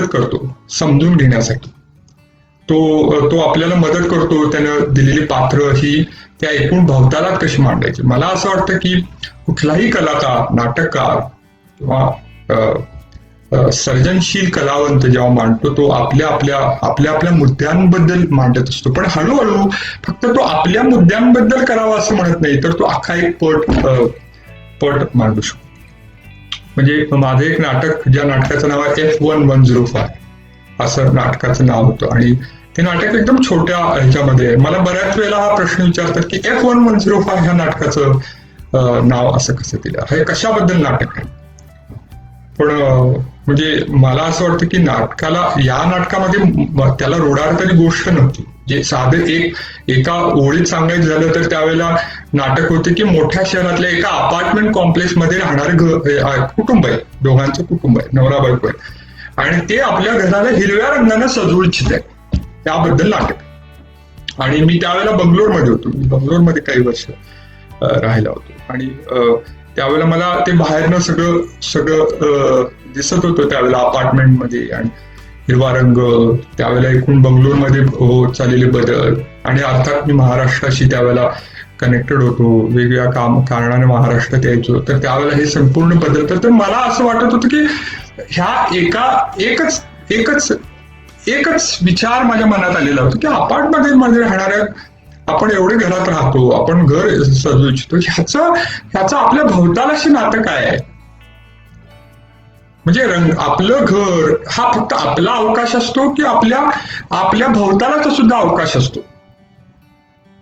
करतो समजून घेण्यासाठी. तो आपल्याला मदत करतो. त्यानं दिलेली पात्र ही त्या एकूण भवतालात कशी मांडायची. मला असं वाटतं की कुठलाही कलाकार, नाटककार किंवा सर्जनशील कलावंत जेव्हा मांडतो तो आपल्या मुद्द्यांबद्दल मांडत असतो. पण हळूहळू फक्त तो आपल्या मुद्द्यांबद्दल करावा असं म्हणत नाही, तर तो अख्खा एक पट मांडू शकतो. म्हणजे माझं एक नाटक, ज्या नाटकाचं नाव आहे F1105 असं नाटकाचं नाव होतं. आणि ते नाटक एकदम छोट्या ह्याच्यामध्ये. मला बऱ्याच वेळेला हा प्रश्न विचारतात की F1105 ह्या नाटकाचं नाव असं कसं दिलं, हे कशाबद्दल नाटक आहे. पण म्हणजे मला असं वाटतं की या नाटकामध्ये त्याला रोडारणारी गोष्ट नव्हती. जे साधे एका ओळीत सांगायचं झालं तर त्यावेळेला नाटक होते की मोठ्या शहरातल्या एका अपार्टमेंट कॉम्प्लेक्स मध्ये राहणारे कुटुंब आहे, दोघांचं कुटुंब आहे, नवरा बायको आहे, आणि ते आपल्या घराला हिरव्या रंगाने सजवू इच्छित आहे, त्याबद्दल नाटक. आणि मी त्यावेळेला बंगलोरमध्ये होतो. मी बंगलोरमध्ये काही वर्ष राहिला होतो. आणि त्यावेळेला मला ते बाहेरनं सगळं दिसत होतं त्यावेळेला अपार्टमेंटमध्ये, आणि हिरवा रंग, त्यावेळेला एकूण बंगलोरमध्ये होत चाललेले बदल. आणि अर्थात मी महाराष्ट्राशी त्यावेळेला कनेक्टेड होतो, वेगवेगळ्या कारणाने महाराष्ट्रात यायचो, तर त्यावेळेला हे संपूर्ण बदलतं. तर मला असं वाटत होतं की ह्या एकच विचार माझ्या मनात आलेला होता की अपार्टमेंटमध्ये राहणाऱ्या आपण एवढे घरात राहतो, आपण घर सजवू इच्छितो, ह्याचं आपल्या भोवतालाशी नातं काय आहे. म्हणजे आपलं घर हा फक्त आपला अवकाश असतो की आपल्या भोवतालाचा सुद्धा अवकाश असतो.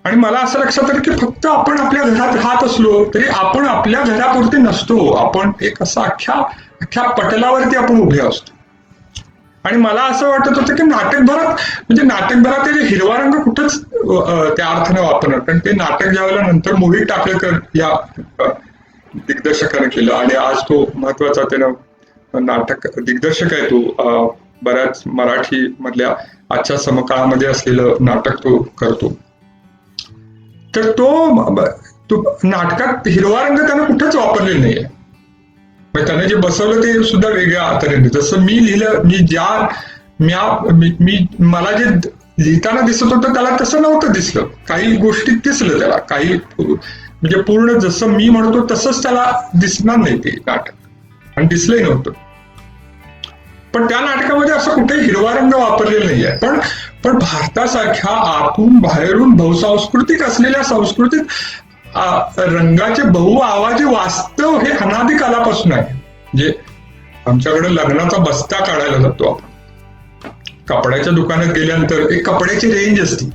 आणि मला असं लक्षात आलं की फक्त आपण आपल्या घरात राहत असलो तरी आपण आपल्या घरापुरते नसतो, आपण एक असं अख्ख्या पटलावरती आपण उभे असतो. आणि मला असं वाटत होतं की नाटकभरात ते हिरवा रंग कुठंच त्या अर्थाने वापरणार, कारण ते नाटक ज्यावेळेला नंतर मोहित टाकळेकर या दिग्दर्शकाने केलं, आणि आज तो महत्वाचा त्यानं नाटक दिग्दर्शक आहे. तो बऱ्याच मराठी मधल्या आजच्या समकाळामध्ये असलेलं नाटक तो करतो. तर तो नाटकात हिरवा रंग त्यानं कुठंच वापरलेला नाहीये. त्याने जे बसवलं ते सुद्धा वेगळ्या तऱ्हेने. जसं मी लिहिलं, मला जे लिहिताना दिसत होतं त्याला तसं नव्हतं दिसलं. काही गोष्टी दिसलं त्याला, काही म्हणजे पूर्ण जसं मी म्हणतो तसंच त्याला दिसणार नाही ते नाटक, आणि दिसलंही नव्हतं. पण त्या नाटकामध्ये असं कुठे हिरवा रंग वापरलेला नाहीये. पण भारतासारख्या आतून बाहेरून बहुसांस्कृतिक असलेल्या संस्कृतीत रंगाचे बहुआवाजी वास्तव हे अनादी कालापासून आहे. म्हणजे आमच्याकडे लग्नाचा बस्ता काढायला जातो आपण, कपड्याच्या दुकानात गेल्यानंतर एक कपड्याची रेंज असते.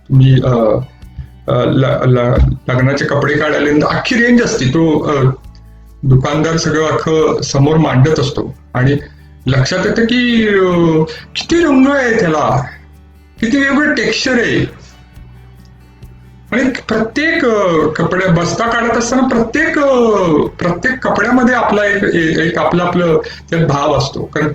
तुम्ही लग्नाचे कपडे काढायला अख्खी रेंज असते. तो दुकानदार सगळं अख्खं समोर मांडत असतो, आणि लक्षात येतं की किती रंग आहे त्याला, किती वेगवेगळे टेक्स्चर आहे. आणि प्रत्येक बस्ता काढत असताना प्रत्येक कपड्यामध्ये आपला एक आपलं त्यात भाव असतो. कारण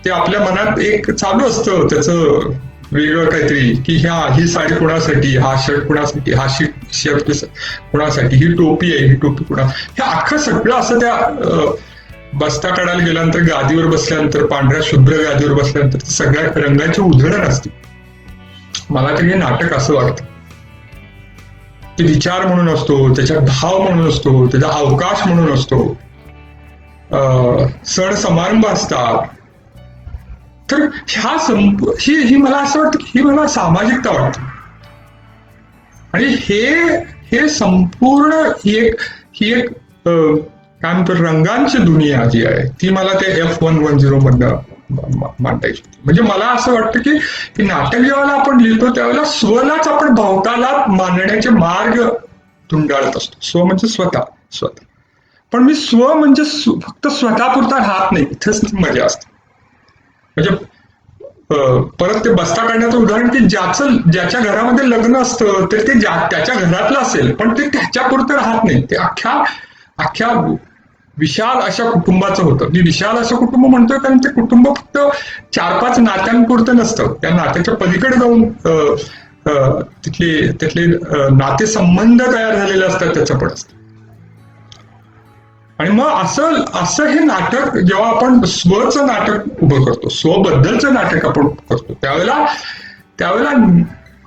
ते आपल्या मनात एक चालू असतं त्याचं वेगळं काहीतरी, की ही साडी कुणासाठी, हा शर्ट कुणासाठी, हा शर्ट कुणासाठी, ही टोपी आहे, ही टोपी हे अख्खं सगळं असं त्या बस्ता काढायला गेल्यानंतर, गादीवर बसल्यानंतर, पांढऱ्या शुभ्र गादीवर बसल्यानंतर सगळ्या रंगाची उधळण असते. मला तरी हे नाटक असं वाटतं. ते विचार म्हणून असतो, त्याच्यात भाव म्हणून असतो, त्याचा अवकाश म्हणून असतो, सण समारंभ असतात. तर ही मला असं वाटतं की ही मला सामाजिकता वाटते. आणि हे संपूर्ण ही एक काय म्हणतो रंगांची दुनिया जी आहे ती मला ते F110 मधनं मांडायची. म्हणजे मला असं वाटतं की नाटक जेव्हा आपण लिहितो त्यावेळेला स्वलाच आपण भवताला मांडण्याचे मार्ग धुंडाळत असतो. स्व म्हणजे स्वतः. पण मी स्व म्हणजे फक्त स्वतःपुरता राहत नाही, इथंच मजा असते. म्हणजे परत ते बस्ता काढण्याचं उदाहरण की ज्याच्या घरामध्ये लग्न असतं तर ते त्याच्या घरातलं असेल, पण ते त्याच्यापुरतं राहत नाही, ते अख्ख्या विशाल अशा कुटुंबाचं होतं. मी विशाल असं कुटुंब म्हणतोय कारण ते कुटुंब फक्त 4-5 नात्यांपुरतं नसतं, त्या नात्याच्या पलीकडे जाऊन तिथले नातेसंबंध तयार झालेले असतात त्याचं पण असतं. आणि मग असं हे नाटक जेव्हा आपण स्वचं नाटक उभं करतो, स्वबद्दलचं नाटक आपण करतो, त्यावेळेला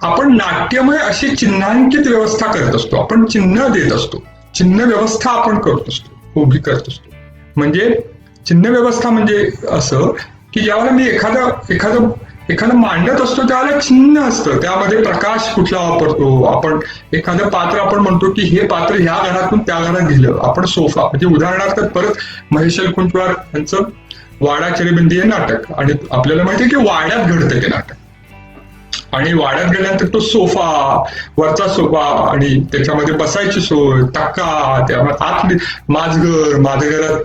आपण नाट्यमय अशी चिन्हांकित व्यवस्था करत असतो. आपण चिन्ह देत असतो, चिन्ह व्यवस्था आपण करत असतो, उभी करत असतो. म्हणजे चिन्ह व्यवस्था म्हणजे असं की ज्यावेळेला मी एखादं मांडत असतो त्यावेळेला चिन्ह असतं, त्यामध्ये प्रकाश कुठला वापरतो आपण. एखादं पात्र आपण म्हणतो की हे पात्र ह्या घरातून त्या घरात गेलं. आपण सोफा म्हणजे उदाहरणार्थ परत महेश एलकुंचवार यांचं वाडा चिरेबंदी हे नाटक, आणि आपल्याला माहितीये की वाड्यात घडतं ते नाटक. आणि वाड्यात गेल्यानंतर तो सोफा, वरचा सोफा आणि त्याच्यामध्ये बसायची सोय, टक्का, त्यामध्ये आतली माझघर, माझ्या घरात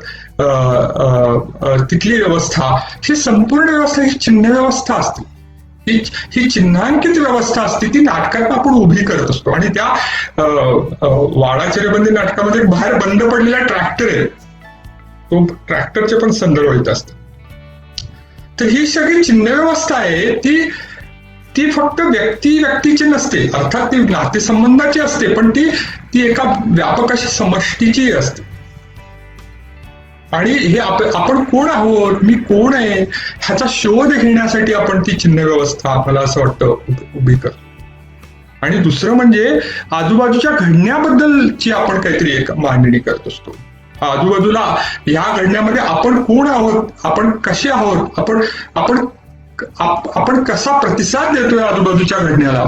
तिथली व्यवस्था, ही संपूर्ण व्यवस्था ही चिन्ह व्यवस्था असते. ही चिन्हांकित व्यवस्था असते, ती नाटकात आपण उभी करत असतो. आणि त्या वाडा चिरेबंदी नाटकामध्ये बाहेर बंद पडलेला ट्रॅक्टर आहे, तो ट्रॅक्टरचे पण संदर्भ येत असतात. तर ही सगळी चिन्ह व्यवस्था आहे, ती फक्त व्यक्तीची नसते, अर्थात ती नातेसंबंधाची असते, पण ती एका व्यापक अशी समष्टीची असते. आणि हे आपण कोण आहोत, मी कोण आहे ह्याचा शोध घेण्यासाठी आपण ती चिन्ह व्यवस्था मला असं वाटतं उभी करतो. आणि दुसरं म्हणजे आजूबाजूच्या घडण्याबद्दलची आपण काहीतरी एक मांडणी करत असतो. आजूबाजूला ह्या घडण्यामध्ये आपण कोण आहोत, आपण कसे आहोत, आपण कसा प्रतिसाद देतोय आजूबाजूच्या घडण्याला,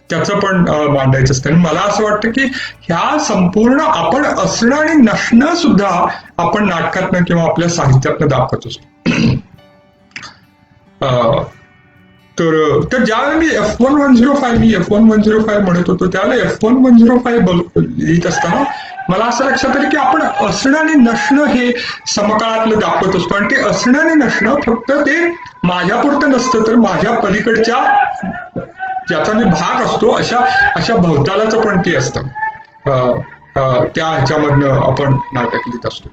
त्याचं पण मांडायचं असतं. आणि मला असं वाटतं की ह्या संपूर्ण आपण असणं आणि नसणं सुद्धा आपण नाटकातनं किंवा आपल्या साहित्यातनं दाखवत असतो. तर ज्यावेळेला मी F1105 म्हणत होतो त्यावेळेला F1105 लिहित असताना मला असं लक्षात आलं की आपण असणं आणि नसणं हे समकाळातलं दाखवत असतो. आणि ते असणं आणि नसणं फक्त ते माझ्यापुरतं नसतं, तर माझ्या पलीकडच्या ज्याचा मी भाग असतो अशा भवतालाचं पण ते असतं. त्या ह्याच्यामधनं आपण नाटक लिहित असतो.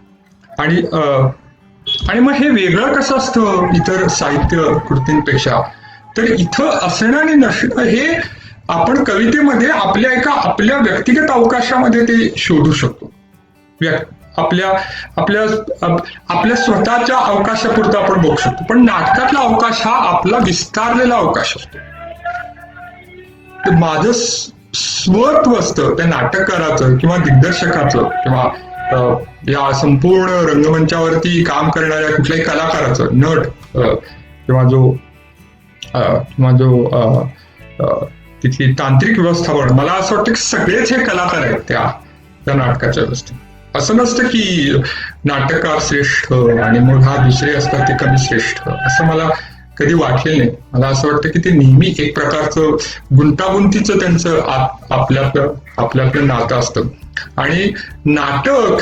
आणि मग हे वेगळं कसं असतं इतर साहित्य कृतींपेक्षा, तर इथं असणं आणि नसणं हे आपण कवितेमध्ये आपल्या व्यक्तिगत अवकाशामध्ये ते शोधू शकतो. आपल्या स्वतःच्या अवकाशापुरता आपण बघू शकतो. पण नाटकातला अवकाश हा आपला विस्तारलेला अवकाश असतो. माझं स्वत्व असतं त्या नाटककाराचं किंवा दिग्दर्शकाचं किंवा या संपूर्ण रंगमंचावरती काम करणाऱ्या कुठल्याही कलाकाराचं, नट किंवा जो तिथली तांत्रिक व्यवस्थापन, मला असं वाटतं की सगळेच हे कलाकार आहेत त्या नाटकाच्या व्यवस्थेत. असं नसतं की नाटककार श्रेष्ठ आणि मग हा दुसरे असतात ते कमी श्रेष्ठ, असं मला कधी वाटले नाही. मला असं वाटतं की ते नेहमी एक प्रकारचं गुंतागुंतीचं त्यांचं आपल्यातलं नातं असतं. आणि नाटक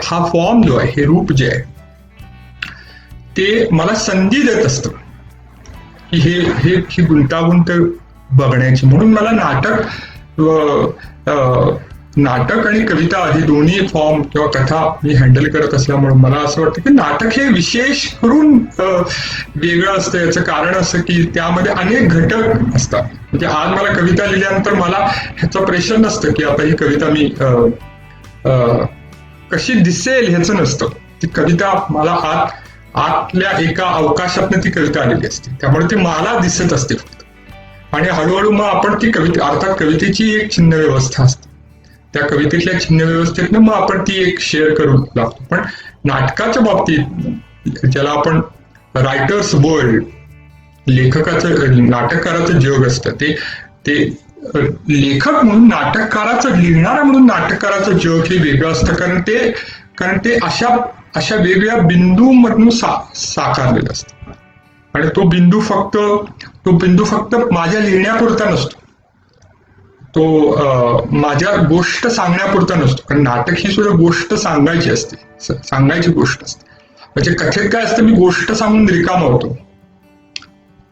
हा फॉर्म जो आहे, हे रूप जे आहे, ते मला संधी देत असतं की ही गुंतागुंत बघण्याची. म्हणून मला नाटक आणि कविता हे दोन्ही फॉर्म किंवा कथा मी हँडल करत असल्यामुळे मला असं वाटतं की नाटक हे विशेष करून वेगळं असतं. याचं कारण असं की त्यामध्ये अनेक घटक असतात. म्हणजे आज मला कविता लिहिल्यानंतर मला ह्याचं प्रेशर नसतं की आता ही कविता मी कशी दिसेल ह्याचं नसतं. ती कविता मला आतल्या एका अवकाशातनं ती कविता आलेली असते, त्यामुळे ती मला दिसत असते फक्त. आणि हळूहळू मग आपण ती कविता, अर्थात कवितेची एक चिन्ह व्यवस्था असते, त्या कवितेतल्या चिन्ह व्यवस्थेतनं मग आपण ती एक शेअर करू लागतो. पण नाटकाच्या बाबतीत ज्याला आपण रायटर्स वर्ल्ड, लेखकाचं, नाटककाराचं जग असतं, ते लेखक म्हणून नाटककाराचं, लिहिणारा म्हणून नाटककाराचं जग हे वेगळं असतं, कारण ते अशा वेगवेगळ्या बिंदूमधून साकारलेलं असतं. आणि तो बिंदू फक्त माझ्या लिहिण्यापुरता नसतो, तो माझ्या गोष्ट सांगण्यापुरता नसतो, कारण नाटक ही सुद्धा गोष्ट सांगायची असते, सांगायची गोष्ट असते. म्हणजे कथेत काय असतं, मी गोष्ट सांगून रिकामा होतो,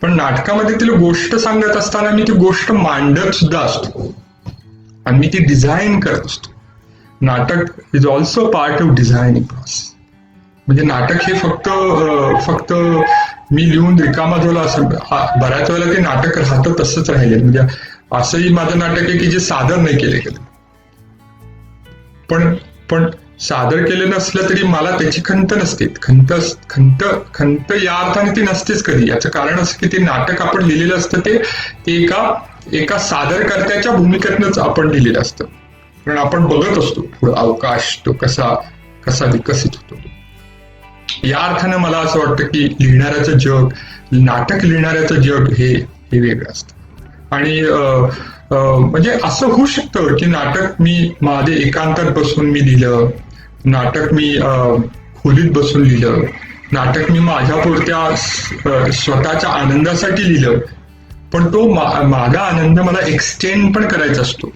पण नाटकामध्ये तिला गोष्ट सांगत असताना मी ती गोष्ट मांडत सुद्धा असतो आणि मी ती डिझाईन करत असतो. नाटक is also part of designing process. म्हणजे नाटक हे फक्त मी लिहून रिकामा झालो असं, बऱ्याच वेळेला ते नाटक राहतं तसंच राहिले. म्हणजे असंही माझं नाटक आहे की जे सादर नाही केले गेलं, पण सादर केलं नसलं तरी मला त्याची खंत नसते. खंत या अर्थाने ती नसतेच कधी. याचं कारण असं की ते नाटक आपण लिहिलेलं असतं ते एका सादरकर्त्याच्या भूमिकेतनंच आपण लिहिलेलं असतं, कारण आपण बघत असतो पुढे अवकाश तो कसा विकसित होतो. या अर्थानं मला असं वाटतं की लिहिणाऱ्याचं जग, नाटक लिहिणाऱ्याचं जग हे वेगळं असतं. आणि म्हणजे असं होऊ शकतं की नाटक मी माझे एकांतात बसून मी लिहिलं, नाटक मी खोलीत बसून लिहिलं, नाटक मी माझ्या स्वतःच्या आनंदासाठी लिहिलं, पण तो माझा आनंद मला एक्सटेंड पण करायचा असतो,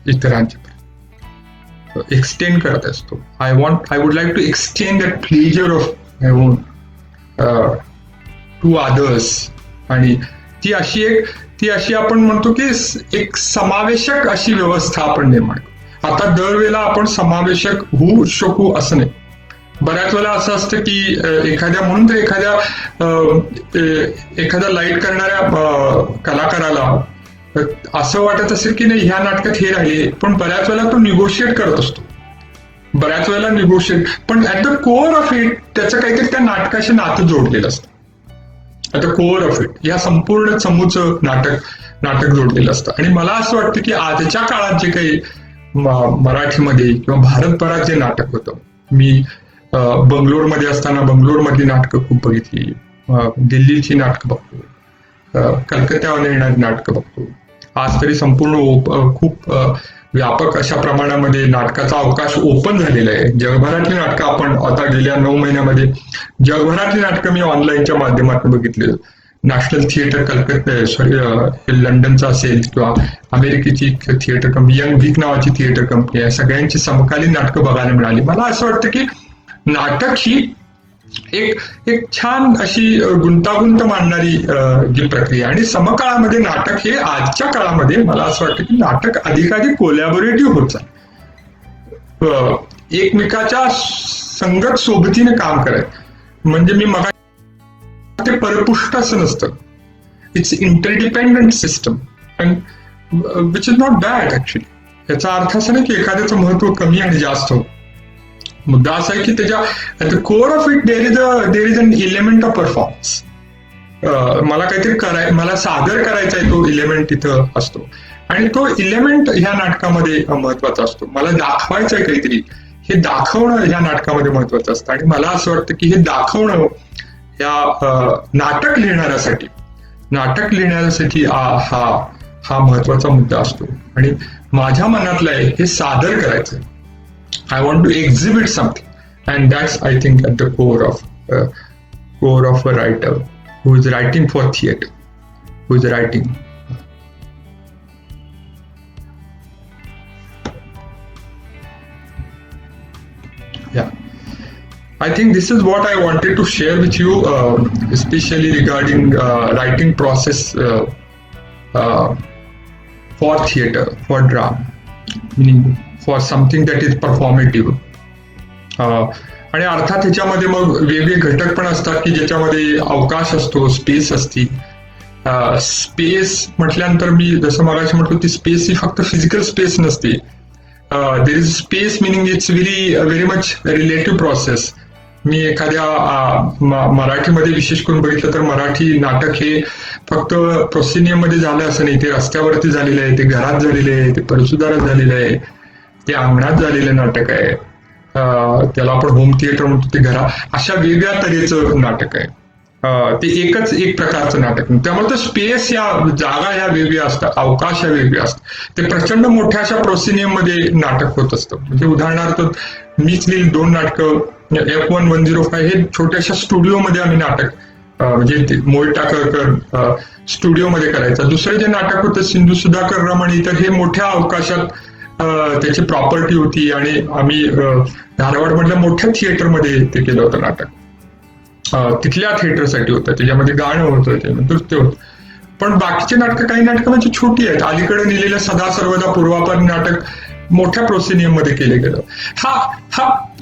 इतरांच्या एक्सटेंड करत असतो. I would like to extend that pleasure of my own to others. आणि ती अशी आपण म्हणतो की एक समावेशक अशी व्यवस्था आपण निर्माण करू. आता दरवेळेला आपण समावेशक होऊ शकू असं नाही. बऱ्याच वेळेला असं असतं की एखाद्या लाईट करणाऱ्या कलाकाराला असं वाटत असेल की नाही ह्या नाटकात हे राहिले, पण बऱ्याच वेळेला तो निगोशिएट करत असतो, पण at the core of it त्याचं काहीतरी त्या नाटकाशी नातं जोडलेलं असतं. At the core of it या संपूर्ण चमूचं नाटक जोडलेलं असतं. आणि मला असं वाटतं की आजच्या काळात जे काही मराठीमध्ये किंवा भारतभरात जे नाटक होतं, मी बंगलोरमध्ये असताना बंगलोरमधली नाटकं खूप बघितली, दिल्लीची नाटकं बघतो, कलकत्त्यावर येणारी नाटकं बघतो. आज तरी संपूर्ण खूप व्यापक अशा प्रमाणामध्ये नाटकाचा अवकाश ओपन झालेला आहे. जगभरातली नाटकं आपण आता गेल्या 9 महिन्यामध्ये जगभरातली नाटकं मी ऑनलाईनच्या माध्यमातून बघितली. नॅशनल थिएटर कलकत्ता, लंडनचं असेल किंवा अमेरिकेची थिएटर कंपनी, यंग व्हीक नावाची थिएटर कंपनी आहे, सगळ्यांची समकालीन नाटकं बघायला मिळाली. मला असं वाटतं की नाटक ही एक छान अशी गुंतागुंत मांडणारी जी प्रक्रिया, आणि समकाळामध्ये नाटक हे आजच्या काळामध्ये मला असं वाटतं की नाटक अधिकाधिक कोलॅबोरेटिव्ह होत आहे, एकमेकाच्या संगत सोबतीने काम करायचं. म्हणजे मी मग ते परपुष्ट असं नसतं, it's interdependent system which is not bad actually. याचा अर्थ असा नाही की एखाद्याचं महत्व कमी आणि जास्त होतं. मुद्दा असा आहे की त्याच्या at the core of it there is an element of performance. मला काहीतरी मला सादर करायचा आहे, तो इलेमेंट तिथं असतो, आणि तो इलेमेंट ह्या नाटकामध्ये महत्वाचा असतो. मला दाखवायचं आहे काहीतरी, हे दाखवणं ह्या नाटकामध्ये महत्वाचं असतं. आणि मला असं वाटतं की हे दाखवणं या नाटक लिहिण्यासाठी हा महत्वाचा मुद्दा असतो. आणि माझ्या मनातलं आहे हे सादर करायचं. I want to exhibit something, and that's, I think, at the core of a writer who is writing for theatre, who is writing. Yeah, I think this is what I wanted to share with you, especially regarding writing process for theatre, for drama, meaning for something that is performative. आणि अर्थात ह्याच्यामध्ये मग वेगवेगळे घटक पण असतात की ज्याच्यामध्ये अवकाश असतो, स्पेस असते. स्पेस म्हटल्यानंतर मी जसं मगाशी म्हटलं, ती स्पेस ही फक्त फिजिकल स्पेस नसते. There is space meaning it's very much relative process. मी एखाद्या मराठीमध्ये विशेष करून बघितलं तर मराठी नाटक हे फक्त प्रोसिनियम मध्ये झालं असं नाही, ते रस्त्यावरती झालेलं आहे, ते घरात झालेलं आहे, ते परसुदारात झालेलं आहे, ते अंगणात झालेलं नाटक आहे, त्याला आपण होम थिएटर म्हणतो, ते अशा वेगळ्या तऱ्हेचं नाटक आहे. ते एकच एक प्रकारचं नाटक. त्यामुळे तर स्पेस या जागा ह्या वेगळ्या असतात, अवकाश ह्या वेगळ्या असतात. ते प्रचंड मोठ्या अशा प्रोसिनियम मध्ये नाटक होत असतं. म्हणजे उदाहरणार्थ मीच लिहिली 2 नाटकं, F1 105 हे छोट्याशा स्टुडिओमध्ये आम्ही नाटक, म्हणजे मोहित टाकरकर स्टुडिओमध्ये करायचा. दुसरं जे नाटक होतं सिंधू सुधाकर रमणी, तर हे मोठ्या अवकाशात त्याची प्रॉपर्टी होती आणि आम्ही धारवाड मधल्या मोठ्या थिएटरमध्ये ते केलं होतं नाटक. तिथल्या थिएटरसाठी होतं, त्याच्यामध्ये गाणं होतं, ते नृत्य होतं. पण बाकीचे नाटकं, काही नाटकं म्हणजे छोटी आहेत. अलीकडे लिहिलेलं सदा सर्वदा पूर्वापार नाटक मोठ्या प्रोसिनियम मध्ये केले गेलं. हा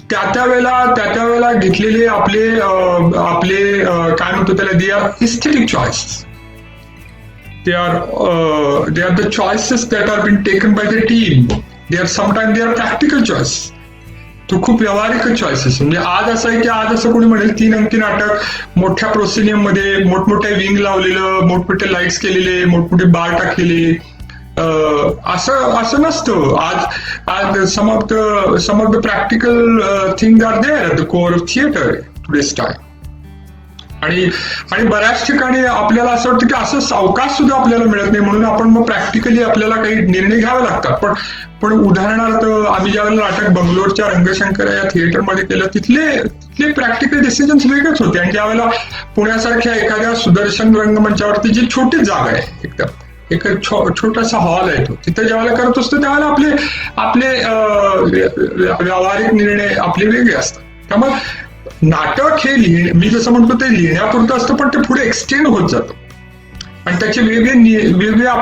त्या वेळेला घेतलेले आपले काय म्हणतो त्याला, they are aesthetic choices. They are the choices that are being taken by the team. Sometimes they are practical choices. तो खूप व्यावहारिक चॉईसेस. म्हणजे आज असं आहे की आज असं कोणी म्हणेल 3 अंकी नाटक मोठ्या प्रोसिनियम मध्ये मोठमोठ्या विंग लावलेलं, मोठमोठे लाईट्स केलेले, मोठमोठे बार टाकलेले, असं नसतं. आज some of the practical things are there at the core of theater today's time. आणि बऱ्याच ठिकाणी आपल्याला असं वाटतं की असं सावकाश सुद्धा आपल्याला मिळत नाही, म्हणून आपण मग प्रॅक्टिकली आपल्याला काही निर्णय घ्यावे लागतात. पण उदाहरणार्थ आम्ही ज्यावेळेला नाटक बंगलोरच्या रंगशंकर या थिएटरमध्ये केलं, तिथले प्रॅक्टिकल डिसिजन्स वेगळेच होते. आणि ज्यावेळेला पुण्यासारख्या एखाद्या सुदर्शन रंगमंचावरती जी छोटी जागा आहे, एकदम एक छोटासा हॉल आहे, तो तिथे ज्यावेळेला करत असतो त्यावेळेला आपले व्यावहारिक निर्णय आपले वेगळे असतात. त्यामुळे नाटक हे मी जसं म्हणतो ते लिहिण्यापुरतं असतं, पण ते पुढे एक्सटेंड होत जातं आणि त्याचे वेगवेगळ्या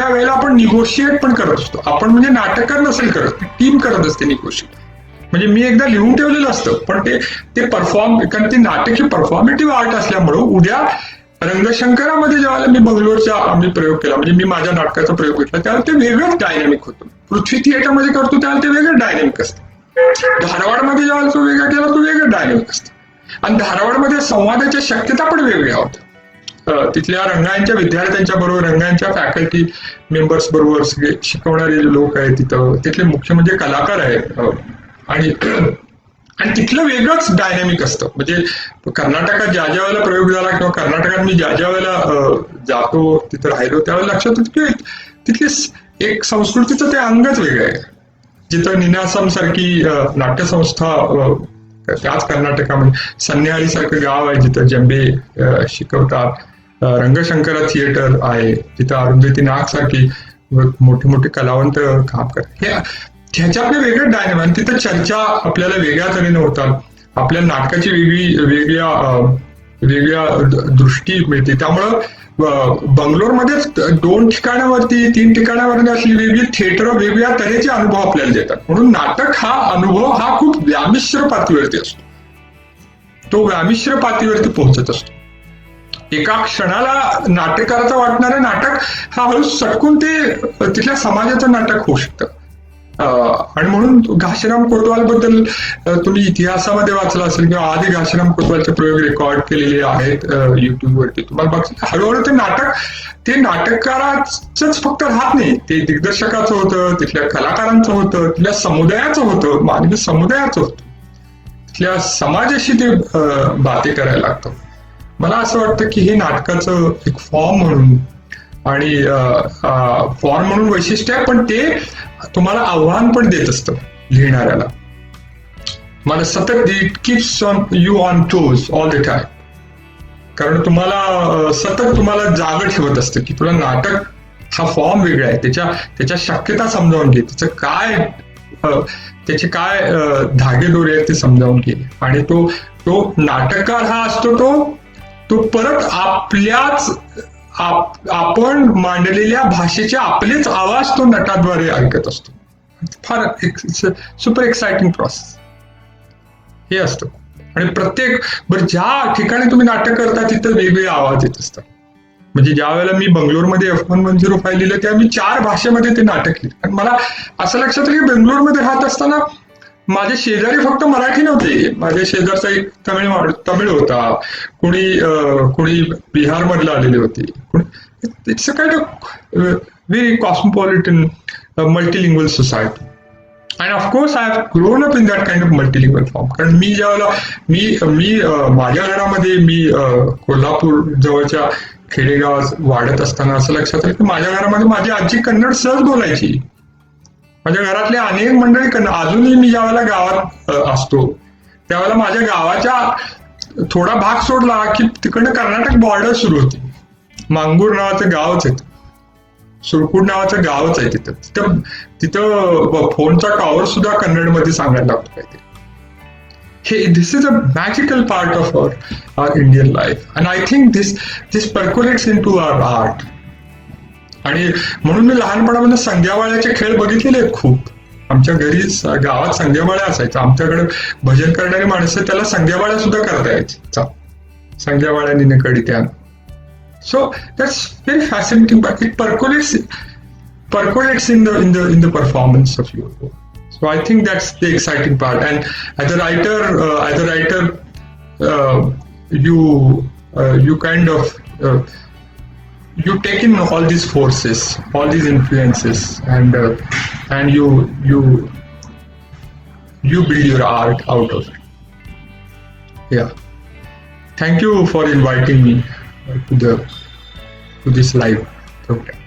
वेळेला आपण निगोशिएट पण करत असतो. आपण म्हणजे नाटककार नसेल करत, टीम करत असते निगोशिएट. म्हणजे मी एकदा लिहून ठेवलेलं असतं, पण ते परफॉर्म, कारण ते नाटक हे परफॉर्मेटिव्ह आर्ट असल्यामुळं उद्या रंगशंकरामध्ये ज्यावेळेला मी बंगलोरचा आम्ही प्रयोग केला, म्हणजे मी माझ्या नाटकाचा प्रयोग घेतला, त्यावेळेला ते वेगळंच डायनॅमिक होतं. पृथ्वी थिएटरमध्ये करतो त्यावेळेला ते वेगळं डायनॅमिक असतं. धारवाडमध्ये जेव्हा तो वेगळा केला तो वेगळं डायनॅमिक असतं. आणि धारवाडमध्ये संवादाच्या शक्यता पण वेगळ्या होत्या. तिथल्या रंगायच्या विद्यार्थ्यांच्या बरोबर, रंगायच्या फॅकल्टी मेंबर्स बरोबर सगळे शिकवणारे लोक आहेत तिथं, तिथले मुख्य म्हणजे कलाकार आहेत. आणि तिथलं वेगळंच डायनॅमिक असतं. म्हणजे कर्नाटकात ज्या वेळेला प्रयोग झाला किंवा कर्नाटकात मी ज्या वेळेला जातो, तिथं राहिलो, त्यावेळेला लक्षात येतं की तिथली एक संस्कृतीचं ते अंगच वेगळं आहे. जिथं निनासम सारखी नाट्यसंस्था त्याच कर्नाटकामध्ये, सन्याळी सारखं गाव आहे जिथं जंबे शिकवतात, रंगशंकरा थिएटर आहे जिथं अरुंधती नाग सारखी मोठे मोठे कलावंत काम करतात. ह्याच्यातले वेगळं डायनॅमिक, तिथं चर्चा आपल्याला वेगळ्या तऱ्हेने होतात, आपल्या नाटकाची वेगळ्या दृष्टी मिळते. त्यामुळं बंगलोरमध्येच 2 ठिकाणावरती 3 ठिकाणावरती असली वेगळी थिएटर वेगवेगळ्या तऱ्हेचे अनुभव आपल्याला देतात. म्हणून नाटक हा अनुभव हा खूप व्यामिश्र पातळीवरती असतो, तो व्यामिश्र पातळीवरती पोहोचत असतो. एका क्षणाला नाटकाराचं वाटणारं नाटक हा हळू सटकून ते तिथल्या समाजाचं नाटक होऊ शकतं. आणि म्हणून घाशीराम कोतवाल बद्दल तुम्ही इतिहासामध्ये वाचला असेल किंवा आधी घाशीराम कोतवालचे प्रयोग रेकॉर्ड केलेले आहेत युट्यूबवरती, तुम्हाला बघा हळूहळू ते नाटककाराच फक्त राहत नाही, ते दिग्दर्शकाचं होतं, तिथल्या कलाकारांचं होतं, तिथल्या समुदायाचं होतं, मानवी समुदायाचं होतं, तिथल्या समाजाशी ते बाते करायला लागतं. मला असं वाटतं की हे नाटकाचं एक फॉर्म म्हणून आणि फॉर्म म्हणून वैशिष्ट्य आहे, पण ते तुम्हाला आव्हान पण देत असतं लिहिणाऱ्याला. मला सतत it keeps you on toes all the time, कारण तुम्हाला जाग ठेवत असतं की तुला नाटक हा फॉर्म वेगळा आहे, त्याच्या शक्यता समजावून घे, त्याचे काय धागेदोरे आहेत ते समजावून घे. आणि तो नाटककार हा असतो तो परत आपण मांडलेल्या भाषेचे आपलेच आवाज तो नटाद्वारे ऐकत असतो. फार सुपर एक्साइटिंग प्रोसेस हे असतं. आणि ज्या ठिकाणी तुम्ही नाटक करता तिथं वेगवेगळे आवाज येत असतात. म्हणजे ज्या वेळेला मी बंगलोरमध्ये F1 105 लिहिलं तेव्हा मी 4 भाषेमध्ये ते नाटक लिहिलं. आणि मला असं लक्षात आलं की बेंगलोरमध्ये राहत असताना माझे शेजारी फक्त मराठी नव्हते. माझ्या शेजारचा एक तमिळ होता, कोणी बिहार मधला आलेले होते. It's a kind of very cosmopolitan multilingual society. And of course I have grown up in that kind of multilingual form. कारण मी ज्यावेळेला मी माझ्या घरामध्ये मी कोल्हापूर जवळच्या खेडेगावात वाढत असताना असं लक्षात आलं की माझ्या घरामध्ये माझी आजी कन्नड सहज बोलायची. माझ्या घरातले अनेक मंडळी कन्नड. अजूनही मी ज्यावेळेला गावात असतो त्यावेळेला माझ्या गावाच्या थोडा भाग सोडला की तिकडनं कर्नाटक बॉर्डर सुरू होती. मांगूर नावाचं गावच आहे, सुरकुड नावाचं गावच आहे तिथं फोनचा टॉवर सुद्धा कन्नडमध्ये सांगायला लागतो काहीतरी. This is a magical part of our Indian life, and I think this percolates into our art. आणि म्हणून मी लहानपणामध्ये संग्यावाळ्याचे खेळ बघितलेले आहेत खूप. आमच्या घरी गावात संग्यावाळ्या असायचा. आमच्याकडे भजन करणारी माणसं त्याला संग्यावाळ्या सुद्धा करता यायची. संग्यावाळ्या निनकडी त्या. So that's very fascinating, but it percolates in the performance of your work. So I think that's the exciting part. And as a writer, you kind of you take in all these forces, all these influences, and you build your art out of it. Yeah. Thank you for inviting me to this live program.